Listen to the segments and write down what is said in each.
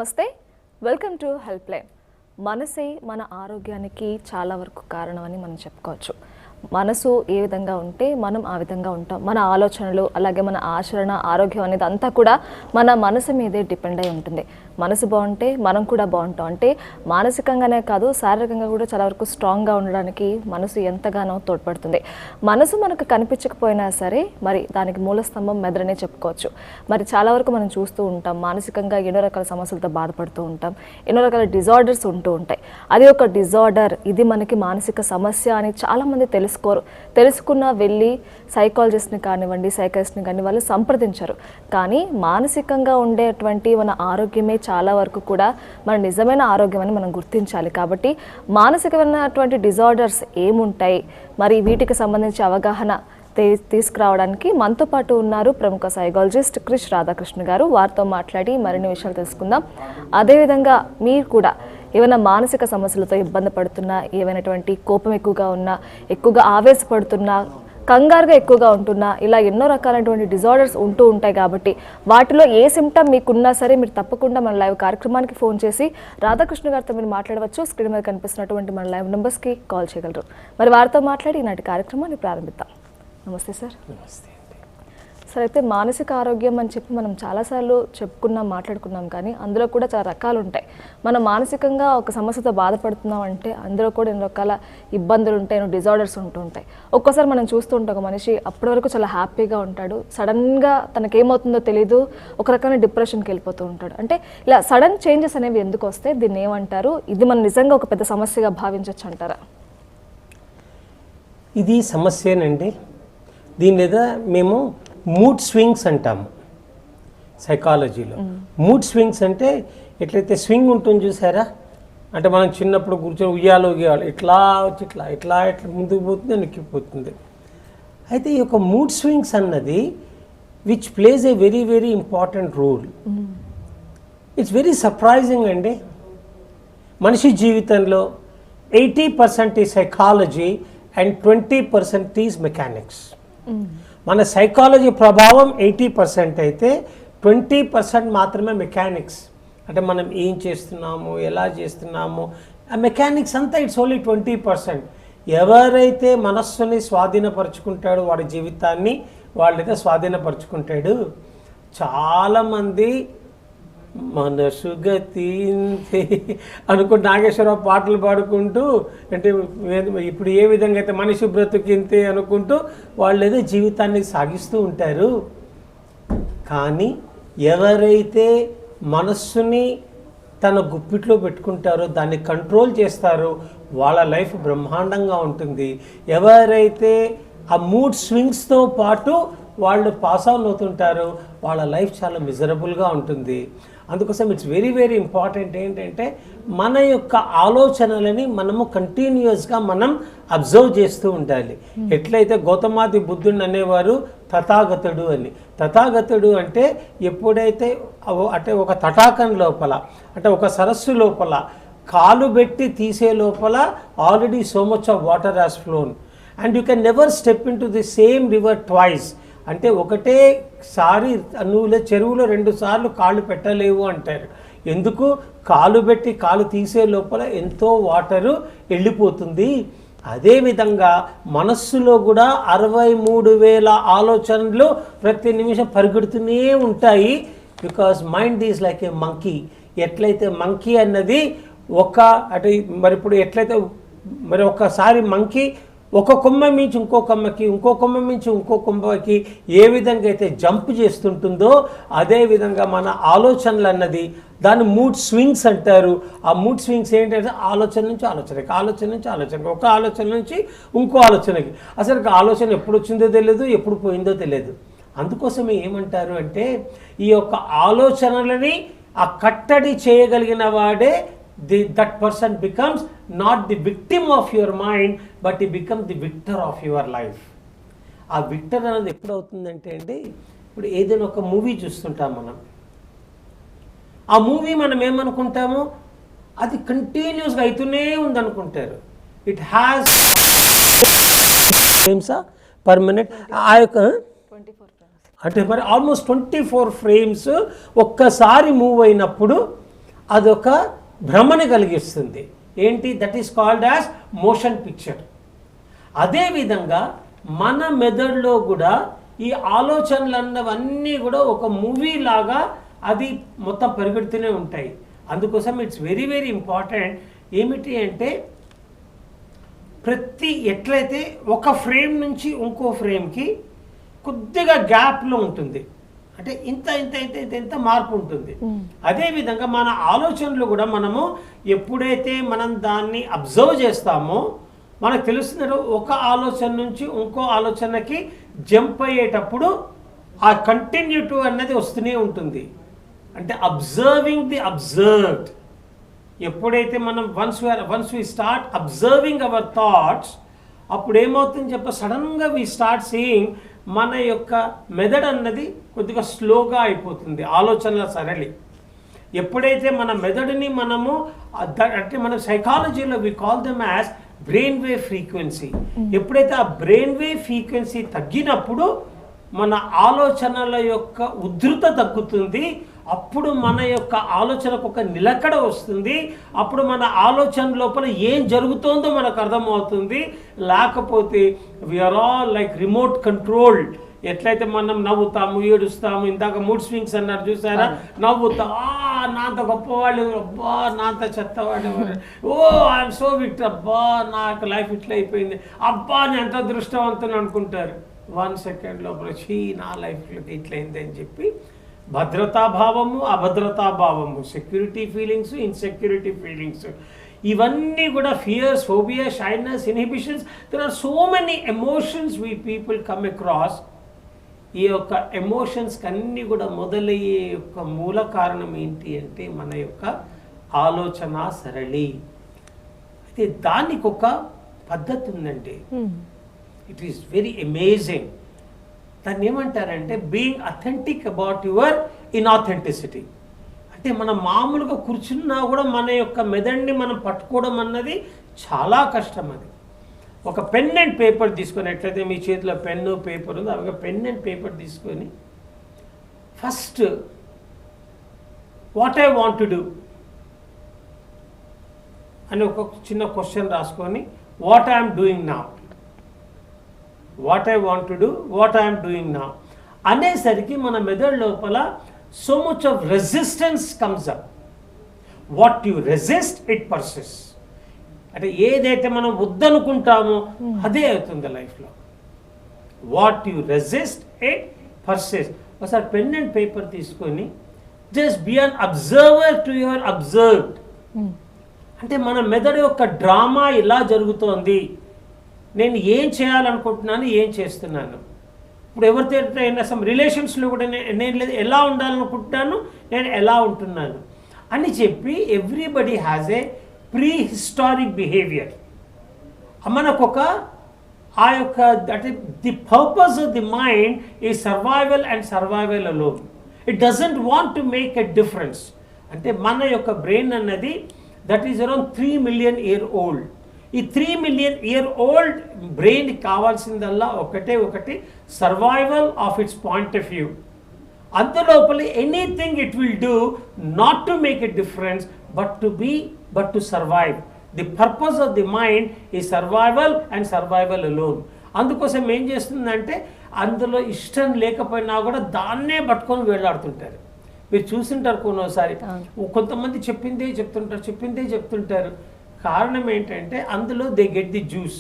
నమస్తే, welcome to help line. మనసే మన ఆరోగ్యానికి చాలా వరకు కారణం అని మనం చెప్పుకోవచ్చు. మనసు ఏ విధంగా ఉంటే మనం ఆ విధంగా ఉంటాం. మన ఆలోచనలు అలాగే మన ఆచరణ, ఆరోగ్యం అనేది అంతా కూడా మన మనసు మీదే డిపెండ్ అయి ఉంటుంది. మనసు బాగుంటే మనం కూడా బాగుంటాం. అంటే మానసికంగానే కాదు, శారీరకంగా కూడా చాలా వరకు స్ట్రాంగ్గా ఉండడానికి మనసు ఎంతగానో తోడ్పడుతుంది. మనసు మనకు కనిపించకపోయినా సరే మరి దానికి మూల స్తంభం మెదడునే చెప్పుకోవచ్చు. మరి చాలా వరకు మనం చూస్తూ ఉంటాం, మానసికంగా ఎన్నో రకాల సమస్యలతో బాధపడుతూ ఉంటాం, ఎన్నో రకాల డిజార్డర్స్ ఉంటూ ఉంటాయి. అది ఒక డిజార్డర్, ఇది మనకి మానసిక సమస్య అని చాలామంది తెలుసుకోరు. తెలుసుకున్నా వెళ్ళి సైకాలజిస్ట్ని కానివ్వండి, సైకాలజిస్ట్ని కానీ వాళ్ళు సంప్రదించరు. కానీ మానసికంగా ఉండేటువంటి మన ఆరోగ్యమే చాలా వరకు కూడా మన నిజమైన ఆరోగ్యం అని మనం గుర్తించాలి. కాబట్టి మానసికమైనటువంటి డిజార్డర్స్ ఏముంటాయి, మరి వీటికి సంబంధించి అవగాహన తీసుకురావడానికి మనతో పాటు ఉన్నారు ప్రముఖ సైకాలజిస్ట్ క్రిష్ రాధాకృష్ణ గారు. వారితో మాట్లాడి మరిన్ని విషయాలు తెలుసుకుందాం. అదేవిధంగా మీరు కూడా ఏమైనా మానసిక సమస్యలతో ఇబ్బంది పడుతున్నా, ఏమైనటువంటి కోపం ఎక్కువగా ఉన్నా, ఎక్కువగా ఆవేశపడుతున్నా, కంగారుగా ఎక్కువగా ఉంటున్నా, ఇలా ఎన్నో రకాలైనటువంటి డిజార్డర్స్ ఉంటూ ఉంటాయి. కాబట్టి వాటిలో ఏ సిమ్టమ్ మీకున్నా సరే మీరు తప్పకుండా మన లైవ్ కార్యక్రమానికి ఫోన్ చేసి రాధాకృష్ణ గారితో మీరు మాట్లాడవచ్చు. స్క్రీన్ మీద కనిపిస్తున్నటువంటి మన లైవ్ నెంబర్స్కి కాల్ చేయగలరు. మరి వారితో మాట్లాడి ఈనాటి కార్యక్రమాన్ని ప్రారంభిద్దాం. నమస్తే సార్. నమస్తే. సార్, అయితే మానసిక ఆరోగ్యం అని చెప్పి మనం చాలాసార్లు చెప్పుకున్నాం, మాట్లాడుకున్నాం. కానీ అందులో కూడా చాలా రకాలు ఉంటాయి. మనం మానసికంగా ఒక సమస్యతో బాధపడుతున్నాం అంటే అందులో కూడా ఎన్నో రకాల ఇబ్బందులు ఉంటాయి, డిజార్డర్స్ ఉంటూ ఉంటాయి. ఒక్కోసారి మనం చూస్తూ ఉంటాం, ఒక మనిషి అప్పటి వరకు చాలా హ్యాపీగా ఉంటాడు, సడన్గా తనకేమవుతుందో తెలియదు, ఒక రకమైన డిప్రెషన్కి వెళ్ళిపోతూ ఉంటాడు. అంటే ఇలా సడన్ చేంజెస్ అనేవి ఎందుకు వస్తాయి, దీన్ని ఏమంటారు, ఇది మనం నిజంగా ఒక పెద్ద సమస్యగా భావించవచ్చు అంటారా? ఇది సమస్యనండి. దీని మీద మేము మూడ్ స్వింగ్స్ అంటాము సైకాలజీలో. మూడ్ స్వింగ్స్ అంటే ఎట్లయితే స్వింగ్ ఉంటుంది చూసారా, అంటే మనం చిన్నప్పుడు కూర్చొని ఉయ్యాలో ఇట్లా వచ్చి ఇట్లా ఇట్లా ఇట్లా ముందుకు పోతుంది, వెనక్కిపోతుంది. అయితే ఈ యొక్క మూడ్ స్వింగ్స్ అన్నది which plays a very very important role. It's very surprising అండి. మనిషి జీవితంలో 80% ఈ సైకాలజీ అండ్ 20% ఈజ్ మెకానిక్స్. మన సైకాలజీ ప్రభావం 80% అయితే 20% మాత్రమే మెకానిక్స్. అంటే మనం ఏం చేస్తున్నాము, ఎలా చేస్తున్నాము, ఆ మెకానిక్స్ అంతా ఇట్స్ ఓన్లీ 20%. ఎవరైతే మనస్సుని స్వాధీనపరుచుకుంటాడో వాడి జీవితాన్ని వాళ్ళైతే స్వాధీనపరుచుకుంటాడు. చాలామంది మనసు గతింతే అనుకుంటూ నాగేశ్వరరావు పాటలు పాడుకుంటూ, అంటే ఇప్పుడు ఏ విధంగా అయితే మనిషి బ్రతుకింతే అనుకుంటూ వాళ్ళు ఏదో జీవితాన్ని సాగిస్తూ ఉంటారు. కానీ ఎవరైతే మనస్సుని తన గుప్పిట్లో పెట్టుకుంటారో, దాన్ని కంట్రోల్ చేస్తారో, వాళ్ళ లైఫ్ బ్రహ్మాండంగా ఉంటుంది. ఎవరైతే ఆ మూడ్ స్వింగ్స్తో పాటు వాళ్ళు పాస్ ఆన్ అవుతుంటారో వాళ్ళ లైఫ్ చాలా మిజరబుల్గా ఉంటుంది. అందుకోసం ఇట్స్ వెరీ వెరీ ఇంపార్టెంట్ ఏంటంటే మన యొక్క ఆలోచనలని మనము కంటిన్యూస్గా మనం అబ్జర్వ్ చేస్తూ ఉండాలి. ఎట్లయితే గౌతమాది బుద్ధుని అనేవారు తథాగతుడు అని. తథాగతుడు అంటే ఎప్పుడైతే అంటే ఒక తటాకం లోపల, అంటే ఒక సరస్సు లోపల కాలు పెట్టి తీసే లోపల already so much of water has flown and you can never step in to the same river twice. అంటే ఒకటేసారి నువ్వు చెరువులో 2 సార్లు కాళ్ళు పెట్టలేవు అంటారు. ఎందుకు? కాలు పెట్టి కాలు తీసే లోపల ఎంతో వాటరు వెళ్ళిపోతుంది. అదేవిధంగా మనస్సులో కూడా 63,000 ఆలోచనలు ప్రతి నిమిషం పరిగెడుతూనే ఉంటాయి. Because mind is like A monkey. ఎట్లయితే మంకీ అన్నది అంటే మరి ఇప్పుడు ఎట్లయితే మరి ఒకసారి మంకీ ఒక కొమ్మ మించి ఇంకో కొమ్మకి, ఇంకో కొమ్మ మించి ఇంకో కొమ్మకి ఏ విధంగా అయితే జంప్ చేస్తుంటుందో అదేవిధంగా మన ఆలోచనలు అన్నది దాన్ని మూడ్ స్వింగ్స్ అంటారు. ఆ మూడ్ స్వింగ్స్ ఏంటంటే ఆలోచన నుంచి ఆలోచనకి, ఆలోచన నుంచి ఆలోచనకి, ఒక ఆలోచన నుంచి ఇంకో ఆలోచనకి. అసలు ఆలోచన ఎప్పుడు వచ్చిందో తెలియదు, ఎప్పుడు పోయిందో తెలియదు. అందుకోసమే ఏమంటారు అంటే ఈ యొక్క ఆలోచనలని ఆ కట్టడి చేయగలిగిన వాడే that person becomes not the victim of your mind but he becomes the victor of your life. ఆ విక్టర్ అనేది ఎప్పుడు అవుతుందంటే అండి, ఇప్పుడు ఏదైనా ఒక మూవీ చూస్తుంటాం మనం, ఆ మూవీ మనం ఏమనుకుంటాము, అది కంటిన్యూస్గా అవుతూనే ఉందనుకుంటారు. ఇట్ హ్యాస్ ఫ్రేమ్సా పర్ మినిట్, ఆ యొక్క అంటే మరి ఆల్మోస్ట్ 24 ఫ్రేమ్స్ ఒక్కసారి మూవ్ అయినప్పుడు అదొక భ్రమని కలిగిస్తుంది. ఏంటి? That is called as motion picture. అదేవిధంగా మన మెదడులో కూడా ఈ ఆలోచనలు అన్నవన్నీ కూడా ఒక మూవీ లాగా అది మొత్తం పరిగెడుతూనే ఉంటాయి. అందుకోసం ఇట్స్ వెరీ వెరీ ఇంపార్టెంట్. ఏమిటి అంటే ఎట్లయితే ఒక ఫ్రేమ్ నుంచి ఇంకో ఫ్రేమ్కి కొద్దిగా గ్యాప్లో ఉంటుంది, అంటే ఇంత ఇంత ఇంత ఇంత ఇంత మార్పు ఉంటుంది. అదేవిధంగా మన ఆలోచనలు కూడా మనము ఎప్పుడైతే మనం దాన్ని అబ్జర్వ్ చేస్తామో మనకు తెలుస్తున్న ఒక ఆలోచన నుంచి ఇంకో ఆలోచనకి జంప్ అయ్యేటప్పుడు ఆ కంటిన్యూటీ అన్నది వస్తూనే ఉంటుంది. అంటే అబ్జర్వింగ్ ది అబ్జర్వ్డ్. ఎప్పుడైతే మనం once we start observing our thoughts, అప్పుడు ఏమవుతుందని చెప్ప సడన్గా వి స్టార్ట్ సీయింగ్ మన యొక్క మెదడు అన్నది కొద్దిగా స్లోగా అయిపోతుంది, ఆలోచనల సరళి. ఎప్పుడైతే మన మెదడుని మనము అంటే మన సైకాలజీలో we call them as brain wave frequency. ఎప్పుడైతే ఆ బ్రెయిన్ వేవ్ ఫ్రీక్వెన్సీ తగ్గినప్పుడు మన ఆలోచనల యొక్క ఉధృత తగ్గుతుంది. అప్పుడు మన యొక్క ఆలోచనకు ఒక నిలకడ వస్తుంది. అప్పుడు మన ఆలోచన లోపల ఏం జరుగుతుందో మనకు అర్థమవుతుంది. లేకపోతే we are all like remote controlled. ఎట్లయితే మనం నవ్వుతాము, ఏడుస్తాము, ఇందాక మూడ్ స్వింగ్స్ అన్నారు చూసారా, నవ్వుతా నాంత గొప్పవాళ్ళు, అబ్బా నాంత చెత్తవాడు, ఓ ఐఎమ్ సో విట్, అబ్బా నాకు లైఫ్ ఇట్లా అయిపోయింది, అబ్బా నేను ఎంత దృష్టవంతుని అనుకుంటారు. 1 సెకండ్ లోపల నా లైఫ్లోకి ఇట్లయింది అని చెప్పి భద్రతాభావము, అభద్రతాభావము, సెక్యూరిటీ ఫీలింగ్స్, ఇన్సెక్యూరిటీ ఫీలింగ్స్, ఇవన్నీ కూడా fears, phobia, shyness, inhibitions, there are so many emotions we people come across. ఈ యొక్క ఎమోషన్స్కి అన్నీ కూడా మొదలయ్యే యొక్క మూల కారణం ఏంటి అంటే మన యొక్క ఆలోచన సరళి. అయితే దానికి ఒక పద్ధతి ఉందండి. It is very amazing. దాన్ని ఏమంటారంటే బీయింగ్ అథెంటిక్ అబౌట్ యువర్ ఇన్ఆథెంటిసిటీ. అంటే మనం మామూలుగా కూర్చున్నా కూడా మన యొక్క మెదడుని మనం పట్టుకోవడం అన్నది చాలా కష్టం. అది ఒక పెన్ అండ్ పేపర్ తీసుకొని, ఎట్లయితే మీ చేతిలో పెన్ను పేపర్ ఉందో అలాగే పెన్ అండ్ పేపర్ తీసుకొని first what I want to do అని ఒక చిన్న క్వశ్చన్ రాసుకొని what I'm doing now, what I want to do, what I'm doing now అనేసరికి మన మెదడు లోపల so much of resistance comes up. What you resist it persist. అంటే ఏదైతే మనం వద్దనుకుంటామో అదే అవుతుంది లైఫ్లో. What you resist it persist. ఒకసారి పెన్ అండ్ పేపర్ తీసుకొని just be an observer to your observed. అంటే మన మెదడు యొక్క డ్రామా ఇలా జరుగుతోంది, నేను ఏం చేయాలనుకుంటున్నాను, ఏం చేస్తున్నాను. ఇప్పుడు ఎవరితో అయినా సమ్ రిలేషన్స్లో కూడా నేను ఎలా ఉండాలనుకుంటున్నాను, నేను ఎలా ఉంటున్నాను అని చెప్పి everybody has a prehistoric behaviour. మనకొక ఆ యొక్క అంటే the purpose of the mind ఈ survival and survival alone. It doesn't want to make a difference. అంటే మన యొక్క బ్రెయిన్ అన్నది that is around 3 million year old. ఈ 3 మిలియన్ ఇయర్ ఓల్డ్ బ్రెయిన్ కావాల్సిందల్లా ఒకటి survival of its point of view. అందులోపల anything it will do not to make a difference but to survive. The purpose of the mind is survival and survival alone. అందుకోసం ఏం చేస్తుందంటే అందులో ఇష్టం లేకపోయినా కూడా దాన్నే పట్టుకొని వేలాడుతుంటారు. మీరు చూసింటారు కొన్నోసారి కొంతమంది చెప్పిందే చెప్తుంటారు. కారణం ఏంటంటే అందులో దే గెట్ ది జ్యూస్.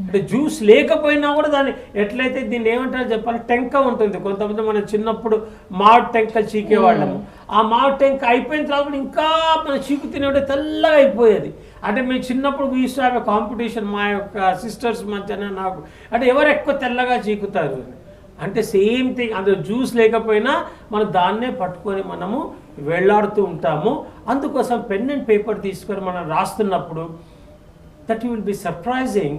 అంటే జ్యూస్ లేకపోయినా కూడా దాన్ని ఎట్లయితే దీన్ని ఏమంటారు చెప్పాలి, టెంక ఉంటుంది. కొంతమంది మనం చిన్నప్పుడు మామిడి టెంకలు చీకేవాళ్ళము. ఆ మామిడి టెంక అయిపోయిన తర్వాత ఇంకా మనం చీకు తినేవాడే తెల్లగా అయిపోయేది. అంటే మేము చిన్నప్పుడు we used to have a competition, మా యొక్క సిస్టర్స్ మధ్యన నాకు, అంటే ఎవరు ఎక్కువ తెల్లగా చీకుతారు అంటే సేమ్ థింగ్. అందులో జ్యూస్ లేకపోయినా మనం దాన్నే పట్టుకొని మనము వెళ్ళాడుతూ ఉంటాము. అందుకోసం పెన్ అండ్ పేపర్ తీసుకొని మనం రాస్తున్నప్పుడు that you will be surprising.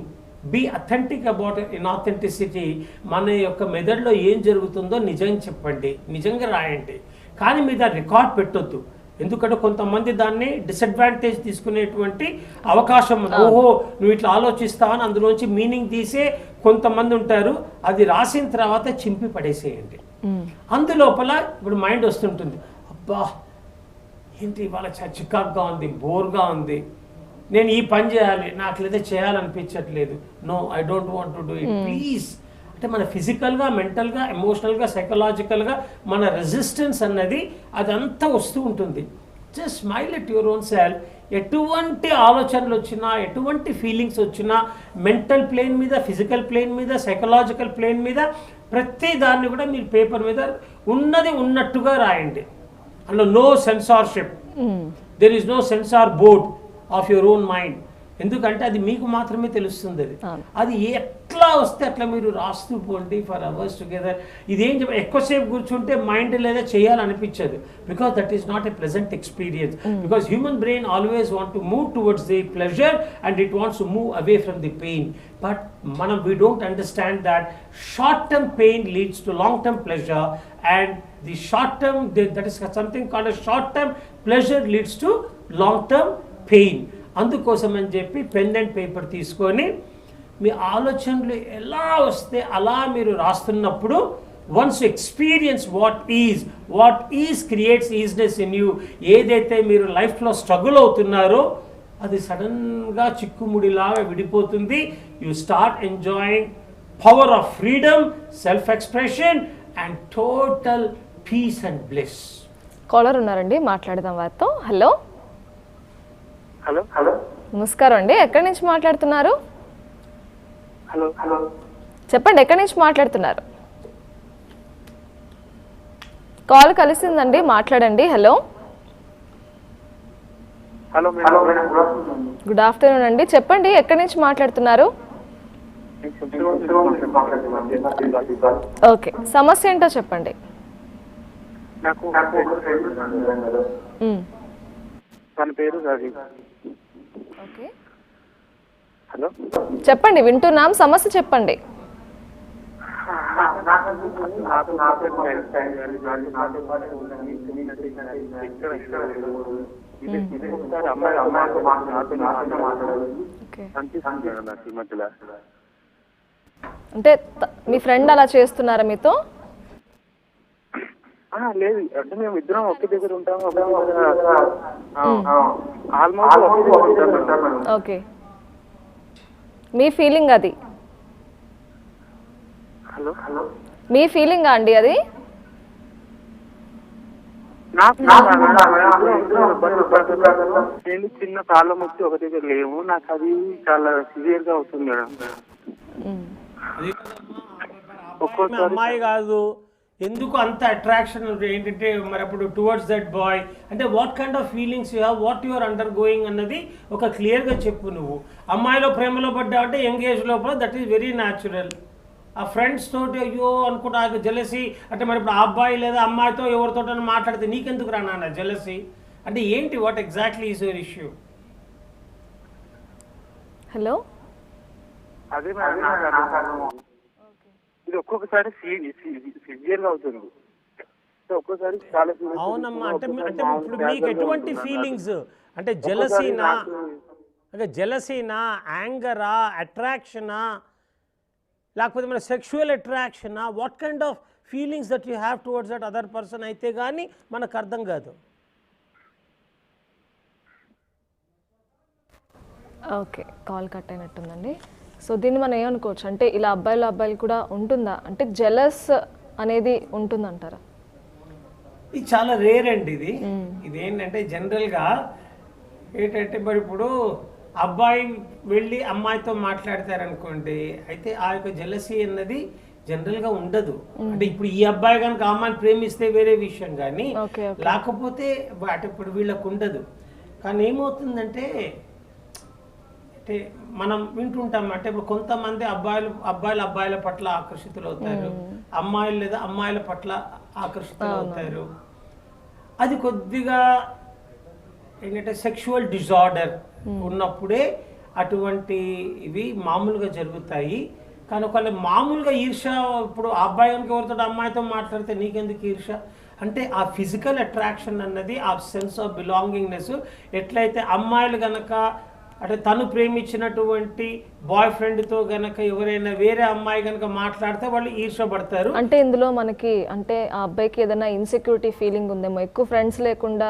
Be authentic about inauthenticity. మన యొక్క మెదడులో ఏం జరుగుతుందో నిజంగా చెప్పండి, నిజంగా రాయండి. కానీ మీద రికార్డ్ పెట్టొద్దు. ఎందుకంటే కొంతమంది దాన్ని డిసడ్వాంటేజ్ తీసుకునేటువంటి అవకాశం ఉంది. ఓహో నువ్వు ఇట్లా ఆలోచిస్తావని అందులోంచి మీనింగ్ తీసే కొంతమంది ఉంటారు. అది రాసిన తర్వాత చింపి పడేసేయండి. అందులోపల ఇప్పుడు మైండ్ వస్తుంటుంది, అబ్బా ఏంటి ఇవాళ చికాక్గా ఉంది, బోర్గా ఉంది, నేను ఈ పని చేయాలి, నాకు లేదా చేయాలనిపించట్లేదు, no I don't want to do it, please. అంటే మన ఫిజికల్గా, మెంటల్గా, ఎమోషనల్గా, సైకలాజికల్గా మన రెసిస్టెన్స్ అన్నది అదంతా వస్తూ ఉంటుంది. Just smile at your own self. ఎటువంటి ఆలోచనలు వచ్చినా, ఎటువంటి ఫీలింగ్స్ వచ్చినా, మెంటల్ ప్లేన్ మీద, ఫిజికల్ ప్లేన్ మీద, సైకలాజికల్ ప్లేన్ మీద, ప్రతి దాన్ని కూడా మీరు పేపర్ మీద ఉన్నది ఉన్నట్టుగా రాయండి. అందులో no censorship, there is no censor board of your own mind. ఎందుకంటే అది మీకు మాత్రమే తెలుస్తుంది. అది ఎట్లా వస్తే అట్లా మీరు రాస్తూ పోండి ఫర్ అవర్స్ టుగెదర్. ఇదేం ఎక్కువసేపు కూర్చుంటే మైండ్ లేదా చేయాలనిపించదు, because that is not a pleasant experience. Because human brain always want to move towards the pleasure and it wants to move away from the pain. But we don't understand that short-term pain leads to long-term pleasure, and the short-term, that is something called a short-term pleasure leads to long-term pain. అందుకోసం అని చెప్పి pen and paper తీసుకొని మీ ఆలోచనలు ఎలా వస్తే అలా మీరు రాస్తున్నప్పుడు, once experience what is creates easiness in you. ఏదైతే మీరు లైఫ్లో స్ట్రగుల్ అవుతున్నారో అది సడన్గా చిక్కుముడిలాగా విడిపోతుంది. You start enjoying power of freedom, self expression and total peace and bless. Caller ఉన్నారండి, మాట్లాడదాం వారితో. హలో హలో హలో నమస్కారం అండి, ఎక్కడి నుంచి మాట్లాడుతున్నారు? హలో హలో చెప్పండి, ఎక్కడి నుంచి మాట్లాడుతున్నారు? కాల్ కలిసిందండి, మాట్లాడండి. హలో హలో గుడ్ ఆఫ్టర్నూన్ అండి, చెప్పండి ఎక్కడి నుంచి మాట్లాడుతున్నారు? ఓకే, సమస్య ఏంటో చెప్పండి. నాకు తన పేరు రవి. ఓకే, హలో చెప్పండి, వింటున్నాం, సమస్య చెప్పండి. అంటే మీ ఫ్రెండ్ అలా చేస్తున్నారా మీతో? లేదు, అంటే మేము ఇద్దరం ఒకే దగ్గర ఉంటాము, ఆల్మోస్ట్. ఓకే, మీ ఫీలింగ్ అది? హలో హలో మీ ఫీలింగా అండి అది? నేను చిన్న ప్రాబ్లం వచ్చి ఒక దగ్గర లేవు, నాకు అది చాలా సివియర్ గా అవుతుంది మేడం. ఒక్కోసారి అమ్మాయి కాదు, ఎందుకు అంత అట్రాక్షన్ ఏంటంటే మరి అప్పుడు టువర్డ్స్ దట్ బాయ్, అంటే what kind of feelings you have, what your under going అన్నది ఒక క్లియర్గా చెప్పు. నువ్వు అమ్మాయిలో ప్రేమలో పడ్డావు అంటే యంగ్ ఏజ్ లోపల, దట్ ఈస్ వెరీ న్యాచురల్. ఆ ఫ్రెండ్స్ తోటి అయ్యో అనుకుంటా జెలసీ అంటే మరి ఇప్పుడు ఆ అబ్బాయి లేదా అమ్మాయితో ఎవరితో మాట్లాడితే నీకెందుకు రా నాన్న జెలసీ అంటే ఏంటి? What exactly is your issue? Hello, అదే ఇది ఒక్కొక్కసారి సివియర్ గా అవుతుంది, ఒక్కొక్కసారి చాలా. అవునమ్మా, అంటే ఇప్పుడు మీకు ఎటువంటి ఫీలింగ్స్ అంటే జెలసీనా, అంటే జెలసీనా, యాంగరా, అట్రాక్షనా, లేకపోతే మన సెక్షువల్ అట్రాక్షనా? What kind of feelings that you have towards that other person అయితే కానీ మనకు అర్థం కాదు. ఓకే, కాల్ కట్ అయినట్టుందండి. సో దీన్ని మనం ఏమనుకోవచ్చు అంటే ఇలా అబ్బాయిలు కూడా ఉంటుందా, అంటే జెలస్ అనేది ఉంటుందంటారా? ఇది చాలా రేర్ అండి. ఇది ఏంటంటే జనరల్గా ఏంటంటే మరి ఇప్పుడు అబ్బాయి వెళ్ళి అమ్మాయితో మాట్లాడతారనుకోండి, అయితే ఆ యొక్క జెలసీ అన్నది జనరల్గా ఉండదు. అంటే ఇప్పుడు ఈ అబ్బాయి కనుక అమ్మాయిని ప్రేమిస్తే వేరే విషయం, కానీ లేకపోతే అంటే ఇప్పుడు వీళ్ళకు ఉండదు. కానీ ఏమవుతుందంటే అంటే మనం వింటుంటాం, అంటే ఇప్పుడు కొంతమంది అబ్బాయిల పట్ల ఆకర్షితులు అవుతారు, అమ్మాయిలు లేదా అమ్మాయిల పట్ల ఆకర్షితులు అవుతారు. అది కొద్దిగా ఏంటంటే సెక్షువల్ డిజార్డర్ ఉన్నప్పుడే అటువంటి ఇవి మామూలుగా జరుగుతాయి. కానీ ఒకవేళ మామూలుగా ఈర్ష, ఇప్పుడు ఆ అబ్బాయి కనుక ఎవరితో అమ్మాయితో మాట్లాడితే నీకెందుకు ఈర్ష అంటే ఆ ఫిజికల్ అట్రాక్షన్ అన్నది, ఆ సెన్స్ ఆఫ్ బిలాంగింగ్నెస్ ఎట్లయితే అమ్మాయిలు గనక అంటే తను ప్రేమించినటువంటి బాయ్ ఫ్రెండ్తో గనక ఎవరైనా వేరే అమ్మాయి గనక మాట్లాడితే వాళ్ళు ఈర్షపడతారు. అంటే ఇందులో మనకి అంటే ఆ అబ్బాయికి ఏదైనా ఇన్సెక్యూరిటీ ఫీలింగ్ ఉందేమో, ఎక్కువ ఫ్రెండ్స్ లేకుండా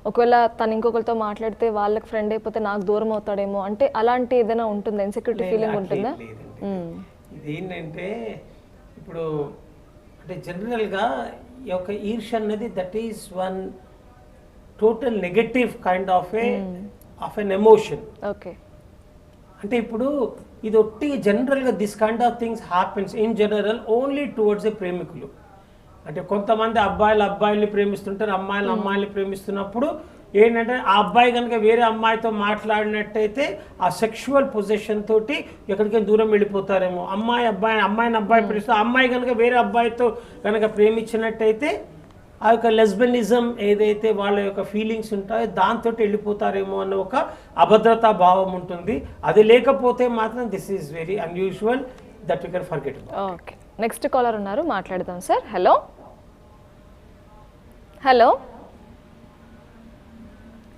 ఒకవేళ తను ఇంకొకరితో మాట్లాడితే వాళ్ళకి ఫ్రెండ్ అయిపోతే నాకు దూరం అవుతాడేమో అంటే అలాంటి ఏదైనా ఉంటుందా, ఇన్సెక్యూరిటీ ఫీలింగ్ ఉంటుందా? ఇది ఏంటంటే ఇప్పుడు అంటే జనరల్గా ఈ యొక్క ఈర్ష్య అన్నది that is one total negative kind of an emotion. Okay. అంటే ఇప్పుడు ఇది ఒట్టి జనరల్గా this kind of things happens in general only towards a ప్రేమికులు. అంటే కొంతమంది అబ్బాయిల్ని ప్రేమిస్తుంటారు, అమ్మాయిల్ని ప్రేమిస్తున్నప్పుడు ఏంటంటే ఆ అబ్బాయి కనుక వేరే అమ్మాయితో మాట్లాడినట్టయితే ఆ సెక్షువల్ పొజిషన్ తోటి ఎక్కడికైనా దూరం వెళ్ళిపోతారేమో. అమ్మాయిని ప్రేమిస్తూ అమ్మాయి కనుక వేరే అబ్బాయితో కనుక ప్రేమించినట్టయితే ఆ యొక్క లెస్బియనిజం ఏదైతే వాళ్ళ యొక్క ఫీలింగ్స్ ఉంటాయో దాంతో వెళ్ళిపోతారేమో అన్న ఒక అభద్రతా భావం ఉంటుంది. అది లేకపోతే మాత్రం this is very unusual that you can forget. Okay, next caller ఉన్నారు, మాట్లాడదాం సార్. హలో హలో,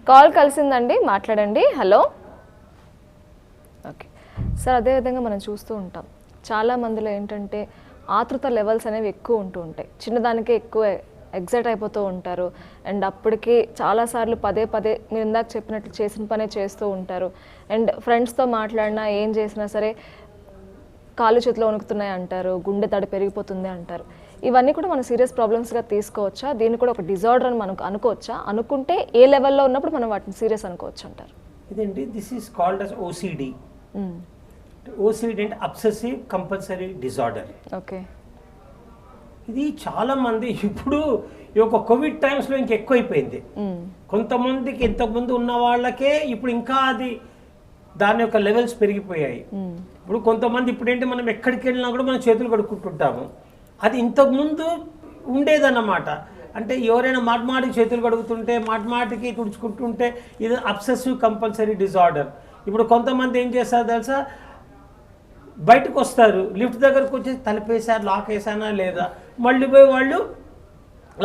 కాల్ కలిసిందండి, మాట్లాడండి. హలో. ఓకే సార్, అదేవిధంగా మనం చూస్తూ ఉంటాం చాలా మందిలో ఏంటంటే ఆతృత లెవెల్స్ అనేవి ఎక్కువ ఉంటూ ఉంటాయి. చిన్నదానికే ఎక్కువ ఎగ్జైట్ అయిపోతూ ఉంటారు. అండ్ అప్పటికి చాలాసార్లు పదే మీరు ఇందాక చెప్పినట్లు చేసిన పనే చేస్తూ ఉంటారు. అండ్ ఫ్రెండ్స్తో మాట్లాడినా ఏం చేసినా సరే కాళ్ళు చేతిలో వణుకుతున్నాయి అంటారు, గుండె తడి పెరిగిపోతుంది అంటారు. ఇవన్నీ కూడా మనం సీరియస్ ప్రాబ్లమ్స్గా తీసుకోవచ్చా? దీన్ని కూడా ఒక డిజార్డర్ అని మనకు అనుకోవచ్చా? అనుకుంటే ఏ లెవెల్లో ఉన్నప్పుడు మనం వాటిని సీరియస్ అనుకోవచ్చు అంటారు? ఇదండి, this is called as OCD. OCD అంటే అబ్సెసివ్ కంపల్సరీ డిజార్డర్. ఓకే. ఇది చాలా మంది ఇప్పుడు ఈ యొక్క కోవిడ్ టైమ్స్లో ఇంకెక్కువైపోయింది. కొంతమందికి ఇంతకుముందు ఉన్న వాళ్ళకే ఇప్పుడు ఇంకా అది దాని యొక్క లెవెల్స్ పెరిగిపోయాయి. ఇప్పుడు కొంతమంది ఇప్పుడు ఏంటి, మనం ఎక్కడికి వెళ్ళినా కూడా మనం చేతులు కడుక్కుంటుంటాము. అది ఇంతకుముందు ఉండేదన్నమాట. అంటే ఎవరైనా మాటికి చేతులు కడుగుతుంటే మాటికి తుడుచుకుంటుంటే ఇది అబ్సెసివ్ కంపల్సరీ డిజార్డర్. ఇప్పుడు కొంతమంది ఏం చేస్తారు తెలుసా, బయటకు వస్తారు, లిఫ్ట్ దగ్గరకు వచ్చి తలుపేసారు, లాక్ వేసానా లేదా, మళ్ళీ పోయి వాళ్ళు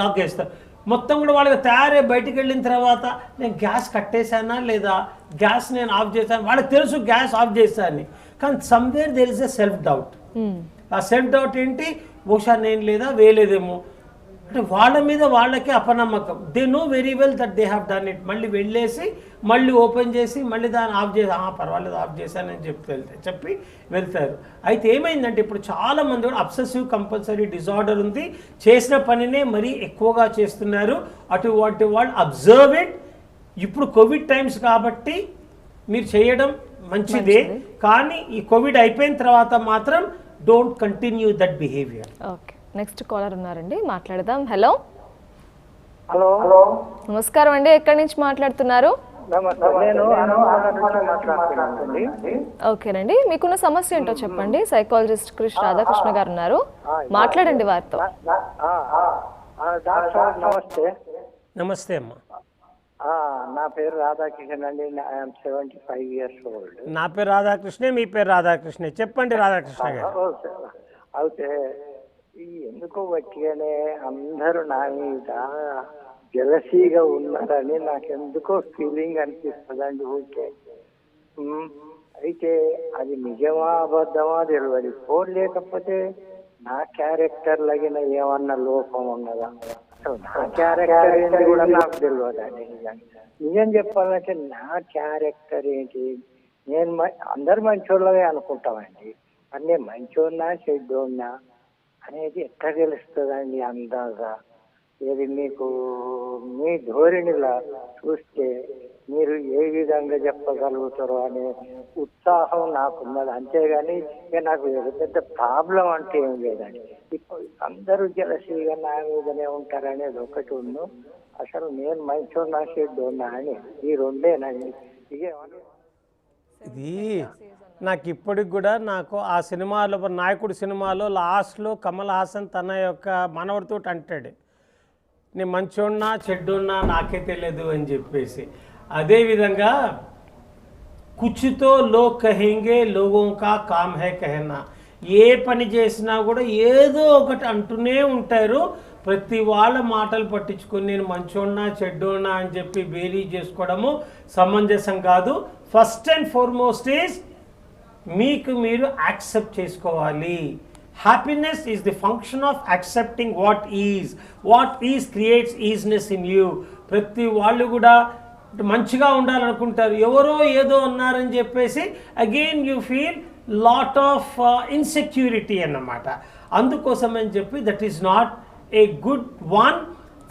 లాక్ వేస్తారు. మొత్తం కూడా వాళ్ళకి తయారై బయటికి వెళ్ళిన తర్వాత నేను గ్యాస్ కట్టేశానా లేదా, గ్యాస్ నేను ఆఫ్ చేశాను, వాళ్ళకి తెలుసు గ్యాస్ ఆఫ్ చేశాను. కానీ somewhere there is a self doubt. ఆ సెల్ఫ్ డౌట్ ఏంటి, బహుశా నేను లేదా వేయలేదేమో అంటే వాళ్ళ మీద వాళ్ళకే అపనమ్మకం. They know very well that they have done it. మళ్ళీ వెళ్ళేసి మళ్ళీ ఓపెన్ చేసి మళ్ళీ దాన్ని ఆఫ్ చేసి పర్వాలేదు ఆఫ్ చేశానని చెప్పి వెళ్తారు. అయితే ఏమైందంటే ఇప్పుడు చాలామంది కూడా అబ్సెసివ్ కంపల్సరీ డిజార్డర్ ఉంది, చేసిన పనినే మరీ ఎక్కువగా చేస్తున్నారు. అటువంటి వాళ్ళు అబ్జర్వ్ ఇట్. ఇప్పుడు కోవిడ్ టైమ్స్ కాబట్టి మీరు చేయడం మంచిదే, కానీ ఈ కోవిడ్ అయిపోయిన తర్వాత మాత్రం don't continue that behaviour. Okay, next caller ఉన్నారండి, మాట్లాడదాం. హలో. హలో. నమస్కారం అండి, ఎక్కడి నుంచి మాట్లాడుతున్నారు? ఓకేనండి, మీకున్న సమస్య ఏంటో చెప్పండి. సైకాలజిస్ట్ క్రిష్ రాధాకృష్ణ గారు ఉన్నారు, మాట్లాడండి వారితో. నమస్తే. నమస్తే అమ్మా. నా పేరు రాధాకృష్ణ అండి. 75 years old. నా పేరు రాధాకృష్ణ, మీ పేరు రాధాకృష్ణ. చెప్పండి రాధాకృష్ణ గారు. అయితే ఎందుకో బట్టిగానే అందరూ నా మీద జెలసీగా ఉన్నారని నాకు ఎందుకో ఫీలింగ్ అనిపిస్తుందండి ఊరికే. అయితే అది నిజమా అబద్ధమా తెలియదు. ఫోన్ లేకపోతే నా క్యారెక్టర్ లగిన ఏమన్నా లోపం ఉన్నదా, నా క్యారెక్టర్ ఏంటి కూడా నాకు తెలియదండి. నిజం చెప్పాలంటే నా క్యారెక్టర్ ఏంటి, నేను అందరు మంచోళ్ళగా అనుకుంటామండి, మరి నేను మంచోన్నా చెడ్డోన్నా అనేది ఎట్లా తెలుస్తుందండి అందాగా? ఇది మీకు మీ ధోరణిలా చూస్తే మీరు ఏ విధంగా చెప్పగలుగుతారో అనే ఉత్సాహం నాకున్నది. అంతేగాని ఇక నాకు పెద్ద ప్రాబ్లం అంటే ఏం లేదండి. ఇప్పుడు అందరూ జలసీగా నా మీదనే ఉంటారనేది ఒకటి ఉండు. అసలు నేను మంచోన్నా చెడ్డోన్నా అని ఈ రెండేనండి. ఇది నాకు ఇప్పటికి కూడా నాకు ఆ సినిమాలో నాయకుడు సినిమాలో లాస్ట్లో కమల్ హాసన్ తన యొక్క మనవడితో అంటాడు, నేను మంచోన్నా చెడ్డున్నా నాకే తెలియదు అని చెప్పేసి. అదేవిధంగా కుచ్చుతో లోగ్ కహెంగే లోగోं का काम है कहना. ఏ పని చేసినా కూడా ఏదో ఒకటి అంటూనే ఉంటారు. ప్రతి వాళ్ళ మాటలు పట్టించుకొని నేను మంచోన్నా చెడ్డోన్నా అని చెప్పి బేరీ చేసుకోవడము సమంజసం కాదు. ఫస్ట్ అండ్ ఫార్మోస్ట్ ఈజ్ మీకు మీరు యాక్సెప్ట్ చేసుకోవాలి. Happiness is the function of accepting what is. What is creates easiness in you. ప్రతి వాళ్ళు కూడా మంచిగా ఉండాలనుకుంటారు, ఎవరో ఏదో అన్నారని చెప్పేసి again you feel lot of insecurity అన్నమాట. అందుకోసం అని చెప్పి that is not a good one.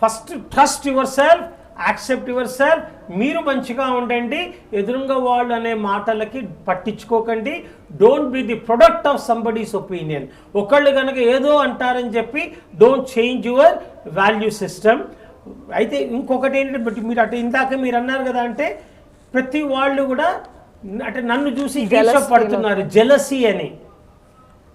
First trust your self, accept your self. మీరు మంచిగా ఉండండి, ఎదురుగా వాళ్ళు అనే మాటలకి పట్టించుకోకండి. Don't be the product of somebody's opinion. ఒకళ్ళు కనుక ఏదో అంటారని చెప్పి don't change your value system. అయితే ఇంకొకటి ఏంటంటే, బట్ మీరు అటు ఇందాక మీరు అన్నారు కదా, అంటే ప్రతి వాళ్ళు కూడా అంటే నన్ను చూసి పడుతున్నారు, జెలసీ అని.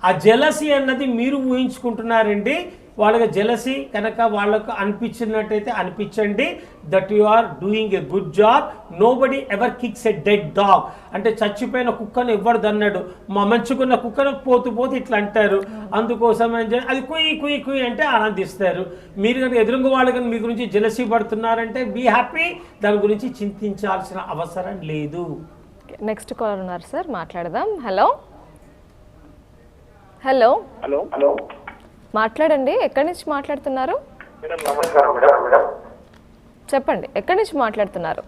ఆ జెలసీ అన్నది మీరు ఊహించుకుంటున్నారండి. వాళ్ళకి జెలసీ కనుక వాళ్ళకు అనిపించినట్టయితే అనిపించండి. That you are doing a good job. Nobody ever kicks a dead dog. అంటే చచ్చిపోయిన కుక్కను ఎవరు దన్నాడు, మా మంచుకున్న కుక్కను పోతూ పోతూ ఇట్లా అంటారు. అందుకోసం అది కుయ్యి కుయ్యి కుయ్యి అంటే ఆనందిస్తారు. మీరు కనుక ఎదురుగా వాళ్ళు కనుక మీ గురించి జెలసీ పడుతున్నారంటే బీ హ్యాపీ, దాని గురించి చింతించాల్సిన అవసరం లేదు. నెక్స్ట్ కాలర్ ఉన్నారు సార్, మాట్లాడదాం. హలో హలో హలో హలో మాట్లాడండి. ఎక్కడి నుంచి మాట్లాడుతున్నారు? మేడం నమస్కారం మేడం. చెప్పండి, ఎక్కడి నుంచి మాట్లాడుతున్నారు?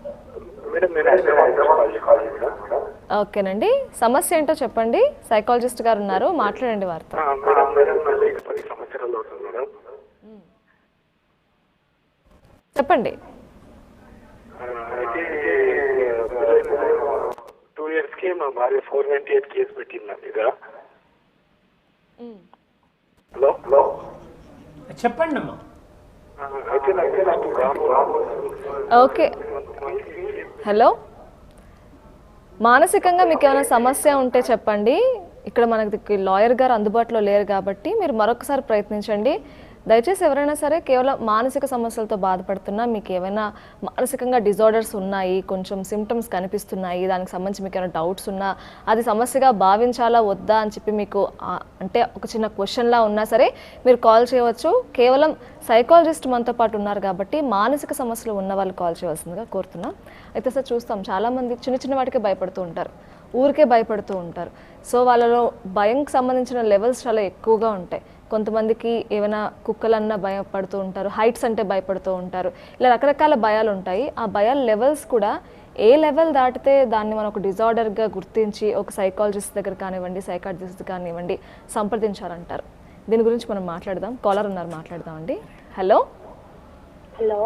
మేడం నేను హైదరాబాద్ నుంచి కాల్ చేశాను మేడం. ఓకేనండి, సమస్య ఏంటో చెప్పండి. సైకాలజిస్ట్ గారు ఉన్నారు, మాట్లాడండి వారితో. మేడం మేడం నాకు 10 సంవత్సరాలు అవుతుంది మేడం. చెప్పండి. అయితే 2 years కి మా భార్య 498 కేసు పెట్టింది నా మీద. హలో హలో చెప్పండి అమ్మా. అయితే నాకు ఓకే, హలో. మానసికంగా మీకు ఏమైనా సమస్య ఉంటే చెప్పండి. ఇక్కడ మనకి లాయర్ గారు అందుబాటులో లేరు కాబట్టి మీరు మరొకసారి ప్రయత్నించండి. దయచేసి ఎవరైనా సరే కేవలం మానసిక సమస్యలతో బాధపడుతున్నా, మీకు ఏమైనా మానసికంగా డిజార్డర్స్ ఉన్నాయి, కొంచెం సిమ్టమ్స్ కనిపిస్తున్నాయి, దానికి సంబంధించి మీకు ఏమైనా డౌట్స్ ఉన్నా, అది సమస్యగా భావించాలా వద్దా అని చెప్పి మీకు అంటే ఒక చిన్న క్వశ్చన్లా ఉన్నా సరే మీరు కాల్ చేయవచ్చు. కేవలం సైకాలజిస్ట్ మనతో పాటు ఉన్నారు కాబట్టి మానసిక సమస్యలు ఉన్న వాళ్ళు కాల్ చేయవలసిందిగా కోరుతున్నాం. అయితే సార్ చూస్తాం, చాలామంది చిన్న చిన్న వాటికే భయపడుతూ ఉంటారు, ఊరికే భయపడుతూ ఉంటారు. సో వాళ్ళలో భయంకి సంబంధించిన లెవెల్స్ చాలా ఎక్కువగా ఉంటాయి. కొంతమందికి ఏమైనా కుక్కలన్నా భయపడుతూ ఉంటారు, హైట్స్ అంటే భయపడుతూ ఉంటారు, ఇలా రకరకాల భయాలు ఉంటాయి. ఆ భయాల లెవెల్స్ కూడా ఏ లెవెల్ దాటితే దాన్ని మనం ఒక డిజార్డర్గా గుర్తించి ఒక సైకాలజిస్ట్ దగ్గర కానివ్వండి, సైకాట్రిస్ట్ కానివ్వండి సంప్రదించారంటారు. దీని గురించి మనం మాట్లాడదాం. కాలర్ ఉన్నారు, మాట్లాడదామండి. హలో హలో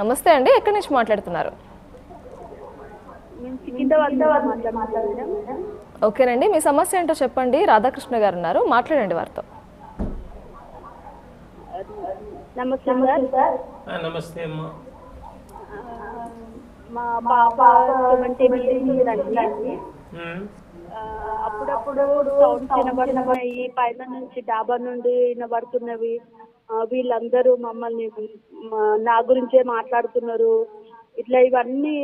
నమస్తే అండి, ఎక్కడి నుంచి మాట్లాడుతున్నారు? ఓకేనండి, మీ సమస్య ఏంటో చెప్పండి. రాధాకృష్ణ గారు ఉన్నారు, మాట్లాడండి వారితో. నమస్తే సార్. నమస్తే అమ్మా. మా పాప 17 అండి. అప్పుడప్పుడు సౌండ్స్ వినబడుతున్నాయి, పైన నుంచి డాబా నుండి వినబడుతున్నవి. వీళ్ళందరూ మమ్మల్ని నా గురించే మాట్లాడుతున్నారు. ఇట్లా ఇవన్నీ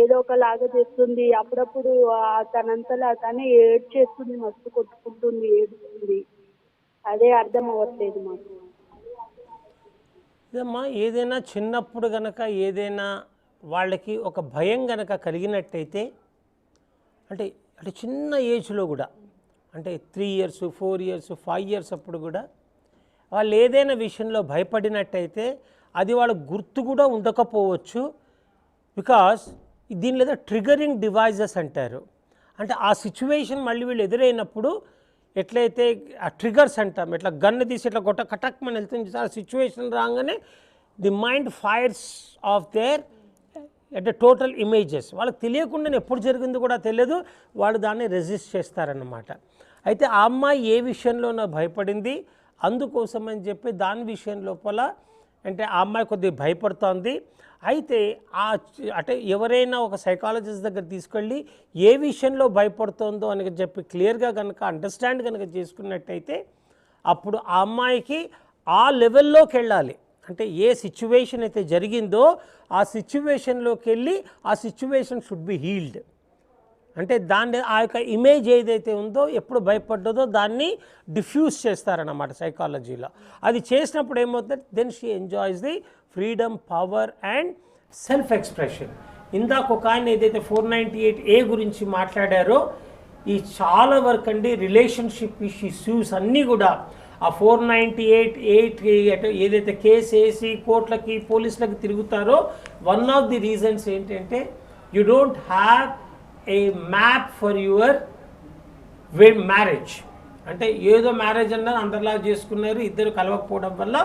ఏదో ఒకలాగా చేస్తుంది. అప్పుడప్పుడు తనంతలా తనే ఏడ్చేస్తుంది, మస్తు కొట్టుకుంటుంది, ఏడుస్తుంది. అదే అర్థం అవ్వట్లేదు మాకు. ఇదమ్మా, ఏదైనా చిన్నప్పుడు గనక ఏదైనా వాళ్ళకి ఒక భయం గనక కలిగినట్టయితే, అంటే అంటే చిన్న ఏజ్లో కూడా, అంటే 3 years 4 years 5 years అప్పుడు కూడా వాళ్ళు ఏదైనా విషయంలో భయపడినట్టయితే అది వాళ్ళ గుర్తు కూడా ఉండకపోవచ్చు. బికాస్ దీని లేదా ట్రిగరింగ్ డివైజెస్ అంటారు. అంటే ఆ సిచ్యువేషన్ మళ్ళీ వీళ్ళు ఎదురైనప్పుడు ఎట్లయితే ఆ ట్రిగర్స్ అంటాం, ఇట్లా గన్ను తీసి ఇట్లా గొట్ట కటక్ మన వెళ్తుంది, ఆ సిచ్యువేషన్ రాగానే the mind fires of their అంటే టోటల్ ఇమేజెస్. వాళ్ళకి తెలియకుండా ఎప్పుడు జరిగింది కూడా తెలియదు, వాళ్ళు దాన్ని రెసిస్ట్ చేస్తారన్నమాట. అయితే ఆ అమ్మాయి ఏ విషయంలోనో భయపడింది, అందుకోసం అని చెప్పి దాని విషయం లోపల అంటే ఆ అమ్మాయి కొద్దిగా భయపడుతోంది. అయితే అంటే ఎవరైనా ఒక సైకాలజిస్ట్ దగ్గర తీసుకెళ్ళి ఏ విషయంలో భయపడుతుందో అని చెప్పి క్లియర్గా కనుక అండర్స్టాండ్ కనుక చేసుకున్నట్టయితే అప్పుడు ఆ అమ్మాయికి ఆ లెవెల్లోకి వెళ్ళాలి. అంటే ఏ సిచ్యువేషన్ అయితే జరిగిందో ఆ సిచ్యువేషన్లోకి వెళ్ళి ఆ సిచ్యువేషన్ షుడ్ బి హీల్డ్. అంటే దాన్ని ఆ యొక్క ఇమేజ్ ఏదైతే ఉందో ఎప్పుడు భయపడ్డదో దాన్ని డిఫ్యూజ్ చేస్తారన్నమాట సైకాలజీలో. అది చేసినప్పుడు ఏమవుతుంది, then she enjoys the freedom, power and self expression. ఇందాక ఒక ఆయన ఏదైతే 498A గురించి మాట్లాడారో, ఈ చాలా వరకు అండి రిలేషన్షిప్ ఇష్యూస్ అన్నీ కూడా ఆ 498 ఏదైతే కేసు వేసి కోర్టులకి పోలీసులకి తిరుగుతారో వన్ ఆఫ్ ది రీజన్స్ ఏంటంటే you don't have a map for your marriage. అంటే ఏదో మ్యారేజ్ అన్నారు అందరిలా చేసుకున్నారు, ఇద్దరు కలవకపోవడం వల్ల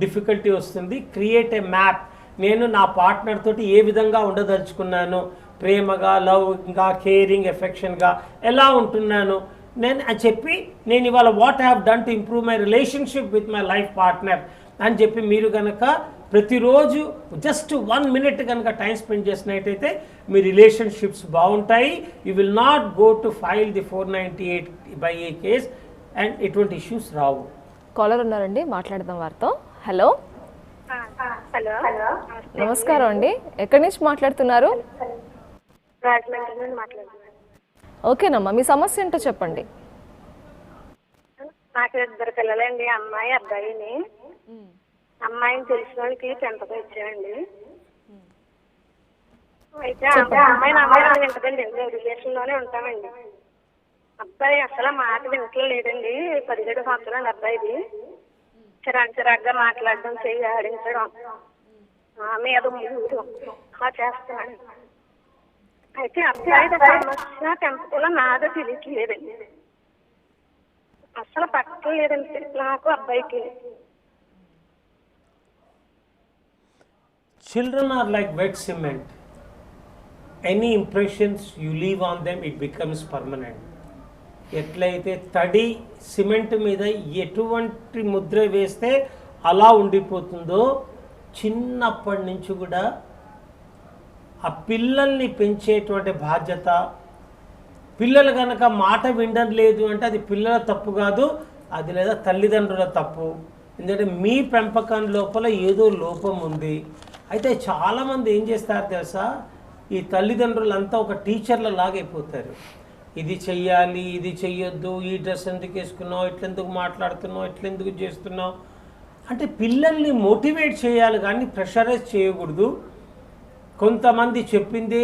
డిఫికల్టీ వస్తుంది. Create a map. నేను నా పార్ట్నర్ తోటి ఏ విధంగా ఉండదలుచుకున్నాను, ప్రేమగా, లవ్గా, కేరింగ్, ఎఫెక్షన్గా ఎలా ఉంటున్నాను నేను అని చెప్పి నేను ఇవాళ what have done to improve my relationship with my life partner అని చెప్పి మీరు కనుక ప్రతిరోజు జస్ట్ 1 minute కనుక టైం స్పెండ్ చేసినట్టయితే మీ రిలేషన్షిప్స్ బాగుంటాయి. You will not go to file the 498/A case and ఎటువంటి ఇష్యూస్ రావు. కాలర్ ఉన్నారండి, మాట్లాడదాం వారితో. హలో, హలో, నమస్కారం అండి. ఎక్కడి నుంచి మాట్లాడుతున్నారు? రాజమండ్రి నుండి మాట్లాడుతున్నాను. ఓకేనమ్మా, మీ సమస్య ఏంటో చెప్పండి. నాకు 2 పిల్లలండి, అమ్మాయి అబ్బాయిని. అమ్మాయిని తెలిసిన వాళ్ళకి 10th ఇచ్చానండి. అయితే అమ్మాయి నాకు వింటదండి, రిలేషన్ లోనే ఉంటామండి. అబ్బాయి అసలు మాట వింటలేదండి. 17 సంవత్సరాలు అబ్బాయిది. చిరాగ్గా మాట్లాడడం, చెయ్యి ఆడించడం, మీద ముందు అలా చేస్తున్నాను. అయితే అబ్బాయి సమస్య 10th నాదో తెలియట్లేదండి. అసలు పట్టలేదండి నాకు అబ్బాయికి. Children are like wet cement. Any impressions you leave on them, it becomes permanent. ఎట్లయితే తడి సిమెంట్ మీద ఎటువంటి ముద్ర వేస్తే అలా ఉండిపోతుందో చిన్నప్పటి నుంచి కూడా ఆ పిల్లల్ని పెంచేటువంటి బాధ్యత, పిల్లలు కనుక మాట వినడం లేదు అంటే అది పిల్లల తప్పు కాదు, అది లేదా తల్లిదండ్రుల తప్పు. ఎందుకంటే మీ పెంపకం లోపల ఏదో లోపం ఉంది. అయితే చాలామంది ఏం చేస్తారు తెలుసా, ఈ తల్లిదండ్రులంతా ఒక టీచర్ల లాగైపోతారు. ఇది చెయ్యాలి, ఇది చెయ్యొద్దు, ఈ డ్రెస్ ఎందుకు వేసుకున్నావు, ఇట్లెందుకు మాట్లాడుతున్నావు, ఇట్లెందుకు చేస్తున్నావు అంటే పిల్లల్ని మోటివేట్ చేయాలి కానీ ప్రెషరైజ్ చేయకూడదు. కొంతమంది చెప్పిందే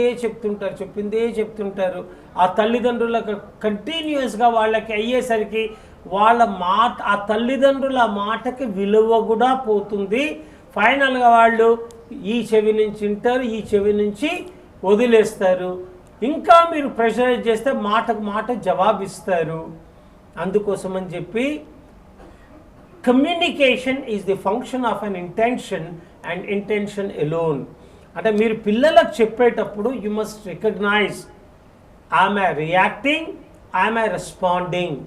చెప్తుంటారు. ఆ తల్లిదండ్రులకు కంటిన్యూస్గా వాళ్ళకి అయ్యేసరికి వాళ్ళ మాట, ఆ తల్లిదండ్రుల మాటకి విలువ కూడా పోతుంది. ఫైనల్గా వాళ్ళు ఈ చెవి నుంచి వింటారు, ఈ చెవి నుంచి వదిలేస్తారు. ఇంకా మీరు ప్రెషరైజ్ చేస్తే మాటకు మాట జవాబిస్తారు. అందుకోసమని చెప్పి communication is the function of an intention and intention alone. అంటే మీరు పిల్లలకు చెప్పేటప్పుడు you must recognise I'm I reacting, I'm I responding.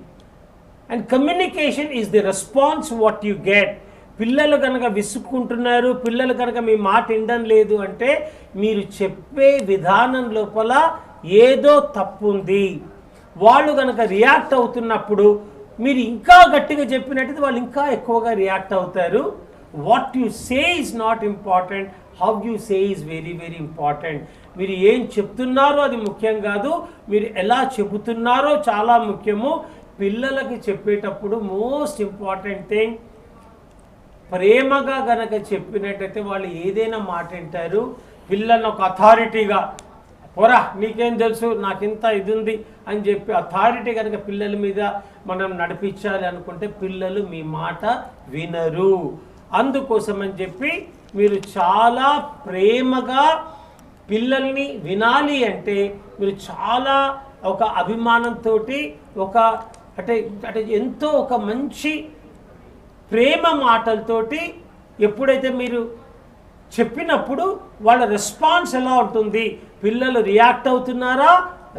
And communication is the response what you get. పిల్లలు కనుక విసుక్కుంటున్నారు, పిల్లలు కనుక మీ మాట వినడం లేదు అంటే మీరు చెప్పే విధానం లోపల ఏదో తప్పు ఉంది. వాళ్ళు కనుక రియాక్ట్ అవుతున్నప్పుడు మీరు ఇంకా గట్టిగా చెప్పినట్టు వాళ్ళు ఇంకా ఎక్కువగా రియాక్ట్ అవుతారు. What you say is not important, how you say is very very important. మీరు ఏం చెప్తున్నారో అది ముఖ్యం కాదు, మీరు ఎలా చెబుతున్నారో చాలా ముఖ్యము. పిల్లలకి చెప్పేటప్పుడు మోస్ట్ ఇంపార్టెంట్ థింగ్, ప్రేమగా గనక చెప్పినట్టయితే వాళ్ళు ఏదైనా మాట వింటారు. పిల్లల్ని ఒక అథారిటీగా పోరా నీకేం తెలుసు, నాకు ఇంత ఇది ఉంది అని చెప్పి అథారిటీ కనుక పిల్లల మీద మనం నడిపించాలి అనుకుంటే పిల్లలు మీ మాట వినరు. అందుకోసమని చెప్పి మీరు చాలా ప్రేమగా పిల్లల్ని వినాలి అంటే మీరు చాలా ఒక అభిమానంతో, ఒక అంటే ఎంతో ఒక మంచి ప్రేమ మాటలతోటి ఎప్పుడైతే మీరు చెప్పినప్పుడు వాళ్ళ రెస్పాన్స్ ఎలా ఉంటుంది, పిల్లలు రియాక్ట్ అవుతున్నారా,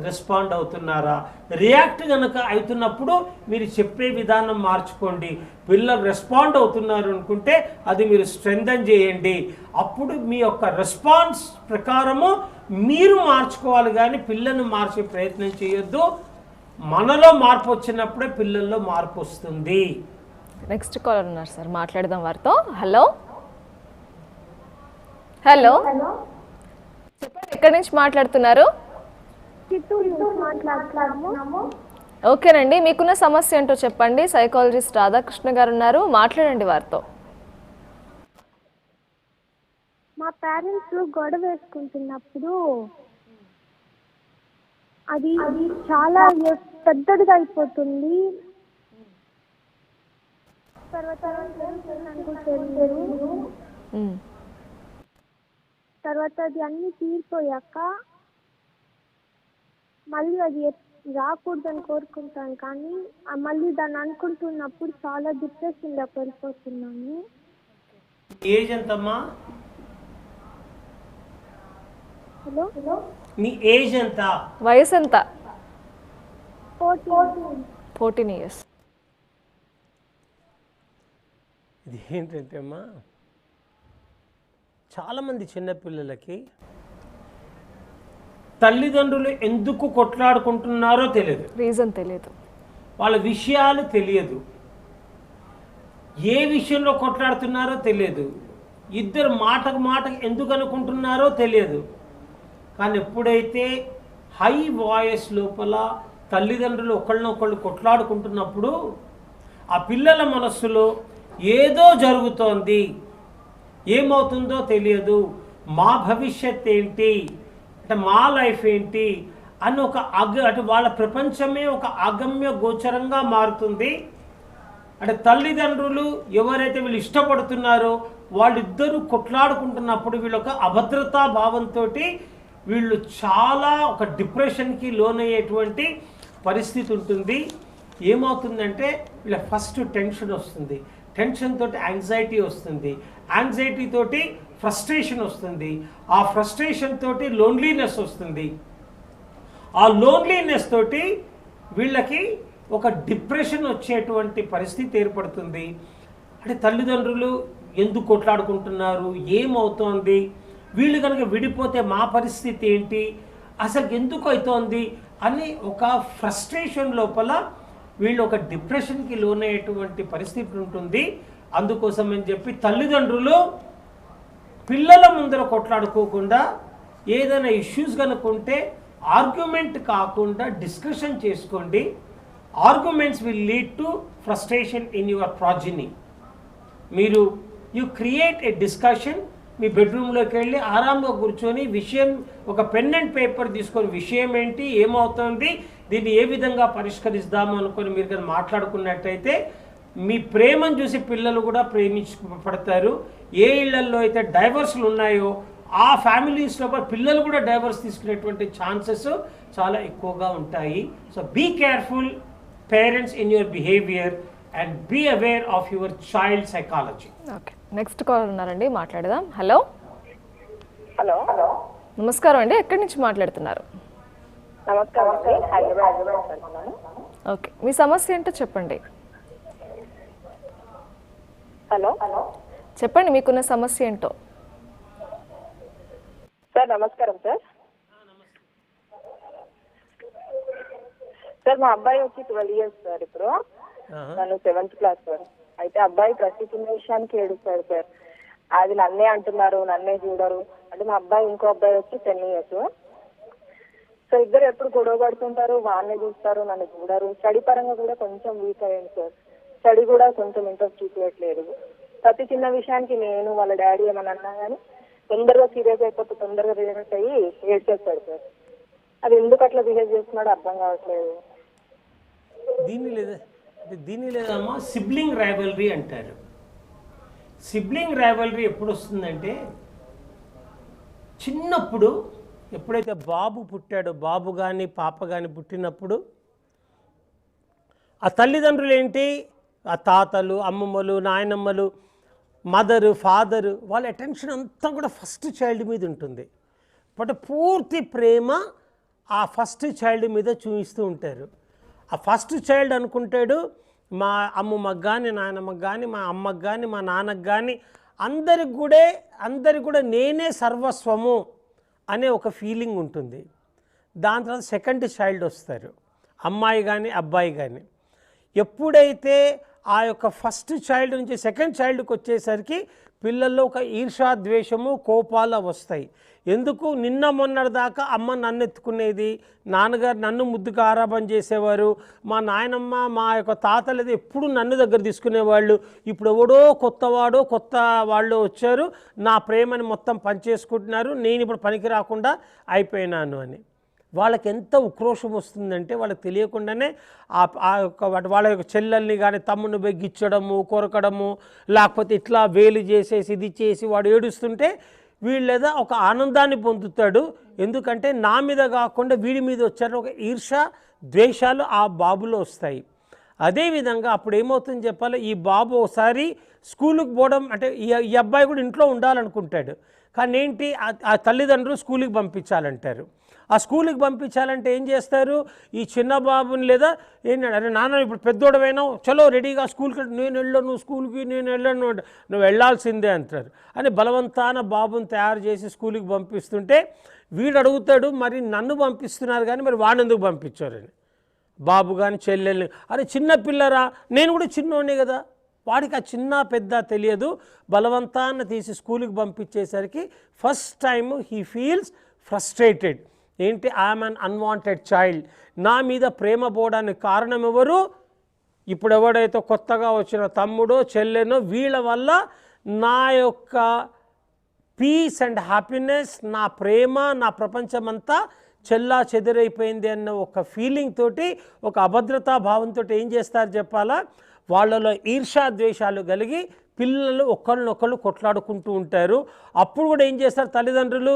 రెస్పాండ్ అవుతున్నారా. రియాక్ట్ కనుక అవుతున్నప్పుడు మీరు చెప్పే విధానం మార్చుకోండి. పిల్లలు రెస్పాండ్ అవుతున్నారు అనుకుంటే అది మీరు స్ట్రెంథన్ చేయండి. అప్పుడు మీ యొక్క రెస్పాన్స్ ప్రకారము మీరు మార్చుకోవాలి కానీ పిల్లల్ని మార్చే ప్రయత్నం చేయొద్దు. మనలో మార్పు వచ్చినప్పుడే పిల్లల్లో మార్పు వస్తుంది. నెక్స్ట్ కాలర్ ఉన్నారు సార్, మాట్లాడదాం వారితో. హలో హలో, చెప్పండి ఎక్కడి నుంచి మాట్లాడుతున్నారు? ఓకేనండి, మీకున్న సమస్య ఏంటో చెప్పండి. సైకాలజిస్ట్ రాధాకృష్ణ గారు ఉన్నారు, మాట్లాడండి వారితో. మా పేరెంట్స్ గొడవ వేసుకుంటున్నప్పుడు అది చాలా పెద్దదిగా అయిపోతుంది. తర్వాత నాకు తెలియదు. తర్వాత అది అన్ని తీరిపోయాక మళ్ళీ అది రాకూడదని కోరుకుంటాను, కానీ మళ్ళీ దాన్ని అనుకుంటున్నప్పుడు చాలా డిప్రెషన్లోకి వెళ్ళిపోతున్నాను. ఏజ్ ఎంతమ్మా? హలో, మీ ఏజ్ ఎంత? వయసు ఎంత? 14 years. ఇది ఏంటంటే అమ్మా, చాలామంది చిన్నపిల్లలకి తల్లిదండ్రులు ఎందుకు కొట్లాడుకుంటున్నారో తెలియదు, రీజన్ తెలియదు, వాళ్ళ విషయాలు తెలియదు, ఏ విషయంలో కొట్లాడుతున్నారో తెలియదు, ఇద్దరు మాటకు ఎందుకు అనుకుంటున్నారో తెలియదు. కానీ ఎప్పుడైతే హై వాయిస్ లోపల తల్లిదండ్రులు ఒకళ్ళనొకళ్ళు కొట్లాడుకుంటున్నప్పుడు ఆ పిల్లల మనస్సులో ఏదో జరుగుతోంది, ఏమవుతుందో తెలియదు, మా భవిష్యత్ ఏంటి, అంటే మా లైఫ్ ఏంటి అని ఒక అటు వాళ్ళ ప్రపంచమే ఒక అగమ్య గోచరంగా మారుతుంది. అంటే తల్లిదండ్రులు ఎవరైతే వీళ్ళు ఇష్టపడుతున్నారో వాళ్ళిద్దరూ కొట్లాడుకుంటున్నప్పుడు వీళ్ళొక అభద్రతా భావంతో వీళ్ళు చాలా ఒక డిప్రెషన్కి లోనయ్యేటువంటి పరిస్థితి ఉంటుంది. ఏమవుతుందంటే వీళ్ళ ఫస్ట్ టెన్షన్ వస్తుంది, టెన్షన్ తోటి యాంగ్జైటీ వస్తుంది, యాంగ్జైటీ తోటి ఫ్రస్ట్రేషన్ వస్తుంది, ఆ ఫ్రస్ట్రేషన్ తోటి లోన్లీనెస్ వస్తుంది, ఆ లోన్లీనెస్ తోటి వీళ్ళకి ఒక డిప్రెషన్ వచ్చేటువంటి పరిస్థితి ఏర్పడుతుంది. అంటే తల్లిదండ్రులు ఎందుకు కొట్లాడుకుంటున్నారు, ఏమవుతోంది, వీళ్ళు కనుక విడిపోతే మా పరిస్థితి ఏంటి, అసలు ఎందుకు అవుతోంది అని ఒక ఫ్రస్ట్రేషన్ లోపల వీళ్ళు ఒక డిప్రెషన్కి లోనయ్యేటువంటి పరిస్థితి ఉంటుంది. అందుకోసం అని చెప్పి తల్లిదండ్రులు పిల్లల ముందర కొట్లాడుకోకుండా ఏదైనా ఇష్యూస్ కనుకుంటే ఆర్గ్యుమెంట్ కాకుండా డిస్కషన్ చేసుకోండి. Arguments will lead to frustration in your progeny. మీరు యు క్రియేట్ ఏ డిస్కషన్, మీ బెడ్రూమ్లోకి వెళ్ళి ఆరాంగా కూర్చొని విషయం ఒక పెన్ అండ్ పేపర్ తీసుకొని విషయం ఏంటి, ఏమవుతుంది, దీన్ని ఏ విధంగా పరిష్కరిస్తాము అనుకొని మీరు కానీ మాట్లాడుకున్నట్టయితే మీ ప్రేమను చూసి పిల్లలు కూడా పడతారు. ఏ ఇళ్లలో అయితే డైవర్స్లు ఉన్నాయో ఆ ఫ్యామిలీస్లో పిల్లలు కూడా డైవర్స్ తీసుకునేటువంటి ఛాన్సెస్ చాలా ఎక్కువగా ఉంటాయి. So be careful parents in your behaviour and be aware of your child psychology. Okay, next call ఉన్నారండి, మాట్లాడదాం. హలో హలో నమస్కారం అండి, ఎక్కడి నుంచి మాట్లాడుతున్నారు? నమస్కారం అండి, హైదరాబాద్. ఓకే, మీ సమస్య ఏంటో చెప్పండి. హలో చెప్పండి, మీకున్న సమస్య ఏంటో. సార్ నమస్కారం సార్. సార్ మా అబ్బాయి వచ్చి 12 years సార్. ఇప్పుడు నన్ను 7th class సార్. అయితే అబ్బాయి ప్రతి చిన్న విషయానికి ఏడుస్తాడు సార్. అది నన్నే అంటున్నారు, నన్నే చూడరు. అంటే మా అబ్బాయి ఇంకో అబ్బాయి వచ్చి 10 years. సో ఇద్దరు ఎప్పుడు గొడవ పడుతుంటారు, వాళ్ళని చూస్తారు, నన్ను చూడరు. స్టడీ పరంగా కూడా కొంచెం వీక్ అయ్యింది సార్. స్టడీ కూడా కొంచెం ఇంట్రెస్ట్ చూపించట్లేదు. ప్రతి చిన్న విషయానికి నేను వాళ్ళ డాడీ ఏమన్నా అన్నా కానీ తొందరగా సీరియస్ అయిపోతే తొందరగా రియాక్ట్ అయ్యి ఏడ్చేస్తాడు సార్. అది ఎందుకు అట్లా బిహేవ్ చేస్తున్నాడో అర్థం కావట్లేదు. దీని లేదమ్మా సిబ్లింగ్ రైవల్రీ అంటారు. సిబ్లింగ్ రైవల్రీ ఎప్పుడు వస్తుందంటే చిన్నప్పుడు ఎప్పుడైతే బాబు పుట్టాడో, బాబు కానీ పాప కానీ పుట్టినప్పుడు ఆ తల్లిదండ్రులు ఏంటి, ఆ తాతలు, అమ్మమ్మలు, నాయనమ్మలు, మదరు, ఫాదరు, వాళ్ళ అటెన్షన్ అంతా కూడా ఫస్ట్ చైల్డ్ మీద ఉంటుంది. బట్ పూర్తి ప్రేమ ఆ ఫస్ట్ చైల్డ్ మీద చూపిస్తూ ఉంటారు. ఆ ఫస్ట్ చైల్డ్ అనుకుంటాడు మా అమ్మమ్మకి కానీ, నాయనమ్మకి కానీ, మా అమ్మకి కానీ, మా నాన్నకు కానీ అందరికి కూడా నేనే సర్వస్వము అనే ఒక ఫీలింగ్ ఉంటుంది. దాని తర్వాత సెకండ్ చైల్డ్ వస్తారు, అమ్మాయి కానీ అబ్బాయి కానీ. ఎప్పుడైతే ఆ యొక్క ఫస్ట్ చైల్డ్ నుంచి సెకండ్ చైల్డ్కి వచ్చేసరికి పిల్లల్లో ఒక ఈర్ష్యా, ద్వేషము, కోపాలు వస్తాయి. ఎందుకు, నిన్న మొన్నటి దాకా అమ్మ నన్ను ఎత్తుకునేది, నాన్నగారు నన్ను ముద్దుగా ఆరాపణ చేసేవారు, మా నాయనమ్మ, మా యొక్క తాతలది ఎప్పుడు నన్ను దగ్గర తీసుకునేవాళ్ళు, ఇప్పుడు ఎవడో కొత్త వాళ్ళు వచ్చారు, నా ప్రేమని మొత్తం పనిచేసుకుంటున్నారు, నేను ఇప్పుడు పనికి రాకుండా అయిపోయినాను అని. వాళ్ళకి ఎంత ఉక్రోషం వస్తుందంటే వాళ్ళకి తెలియకుండానే ఆ యొక్క వాళ్ళ యొక్క చెల్లెల్ని కానీ తమ్ముని బెగ్గిచ్చడము, కొరకడము, లేకపోతే ఇట్లా వేలు చేసేసి ఇది చేసి వాడు ఏడుస్తుంటే వీళ్ళేదా ఒక ఆనందాన్ని పొందుతాడు. ఎందుకంటే నా మీద కాకుండా వీడి మీద వచ్చారు ఒక ఈర్ష ద్వేషాలు ఆ బాబులో వస్తాయి. అదేవిధంగా అప్పుడు ఏమవుతుందని చెప్పాలి, ఈ బాబు ఒకసారి స్కూలుకి పోవడం అంటే ఈ అబ్బాయి కూడా ఇంట్లో ఉండాలనుకుంటాడు. కానీ ఏంటి, ఆ తల్లిదండ్రులు స్కూల్కి పంపించాలంటారు. ఆ స్కూల్కి పంపించాలంటే ఏం చేస్తారు, ఈ చిన్న బాబుని లేదా ఏంటంటే అరే నాన్న ఇప్పుడు పెద్దోడవైనావు చలో రెడీగా స్కూల్కి, నేను వెళ్ళను స్కూల్కి, నేను వెళ్ళను, నువ్వు వెళ్ళాల్సిందే అంటారు అని బలవంతాన బాబుని తయారు చేసి స్కూల్కి పంపిస్తుంటే వీడు అడుగుతాడు, మరి నన్ను పంపిస్తున్నారు కానీ మరి వాడిని ఎందుకు పంపించారని. బాబు కానీ చెల్లెల్ని, అరే చిన్న పిల్లరా, నేను కూడా చిన్నోడే కదా, వాడికి ఆ చిన్న పెద్ద తెలియదు. బలవంతాన్ని తీసి స్కూల్కి పంపించేసరికి first time he feels frustrated. ఏంటి, ఐఎమ్ అన్ అన్వాంటెడ్ చైల్డ్, నా మీద ప్రేమ పోవడానికి కారణం ఎవరు, ఇప్పుడు ఎవడైతే కొత్తగా వచ్చిన తమ్ముడో చెల్లెనో వీళ్ళ వల్ల నా యొక్క పీస్ అండ్ హ్యాపీనెస్, నా ప్రేమ, నా ప్రపంచమంతా చెల్లా చెదిరైపోయింది అన్న ఒక ఫీలింగ్ తోటి, ఒక అభద్రతా భావంతో ఏం చేస్తారు చెప్పాలా, వాళ్ళలో ఈర్ష్యాద్వేషాలు కలిగి పిల్లలు ఒకళ్ళనొకళ్ళు కొట్లాడుకుంటూ ఉంటారు. అప్పుడు కూడా ఏం చేస్తారు తల్లిదండ్రులు,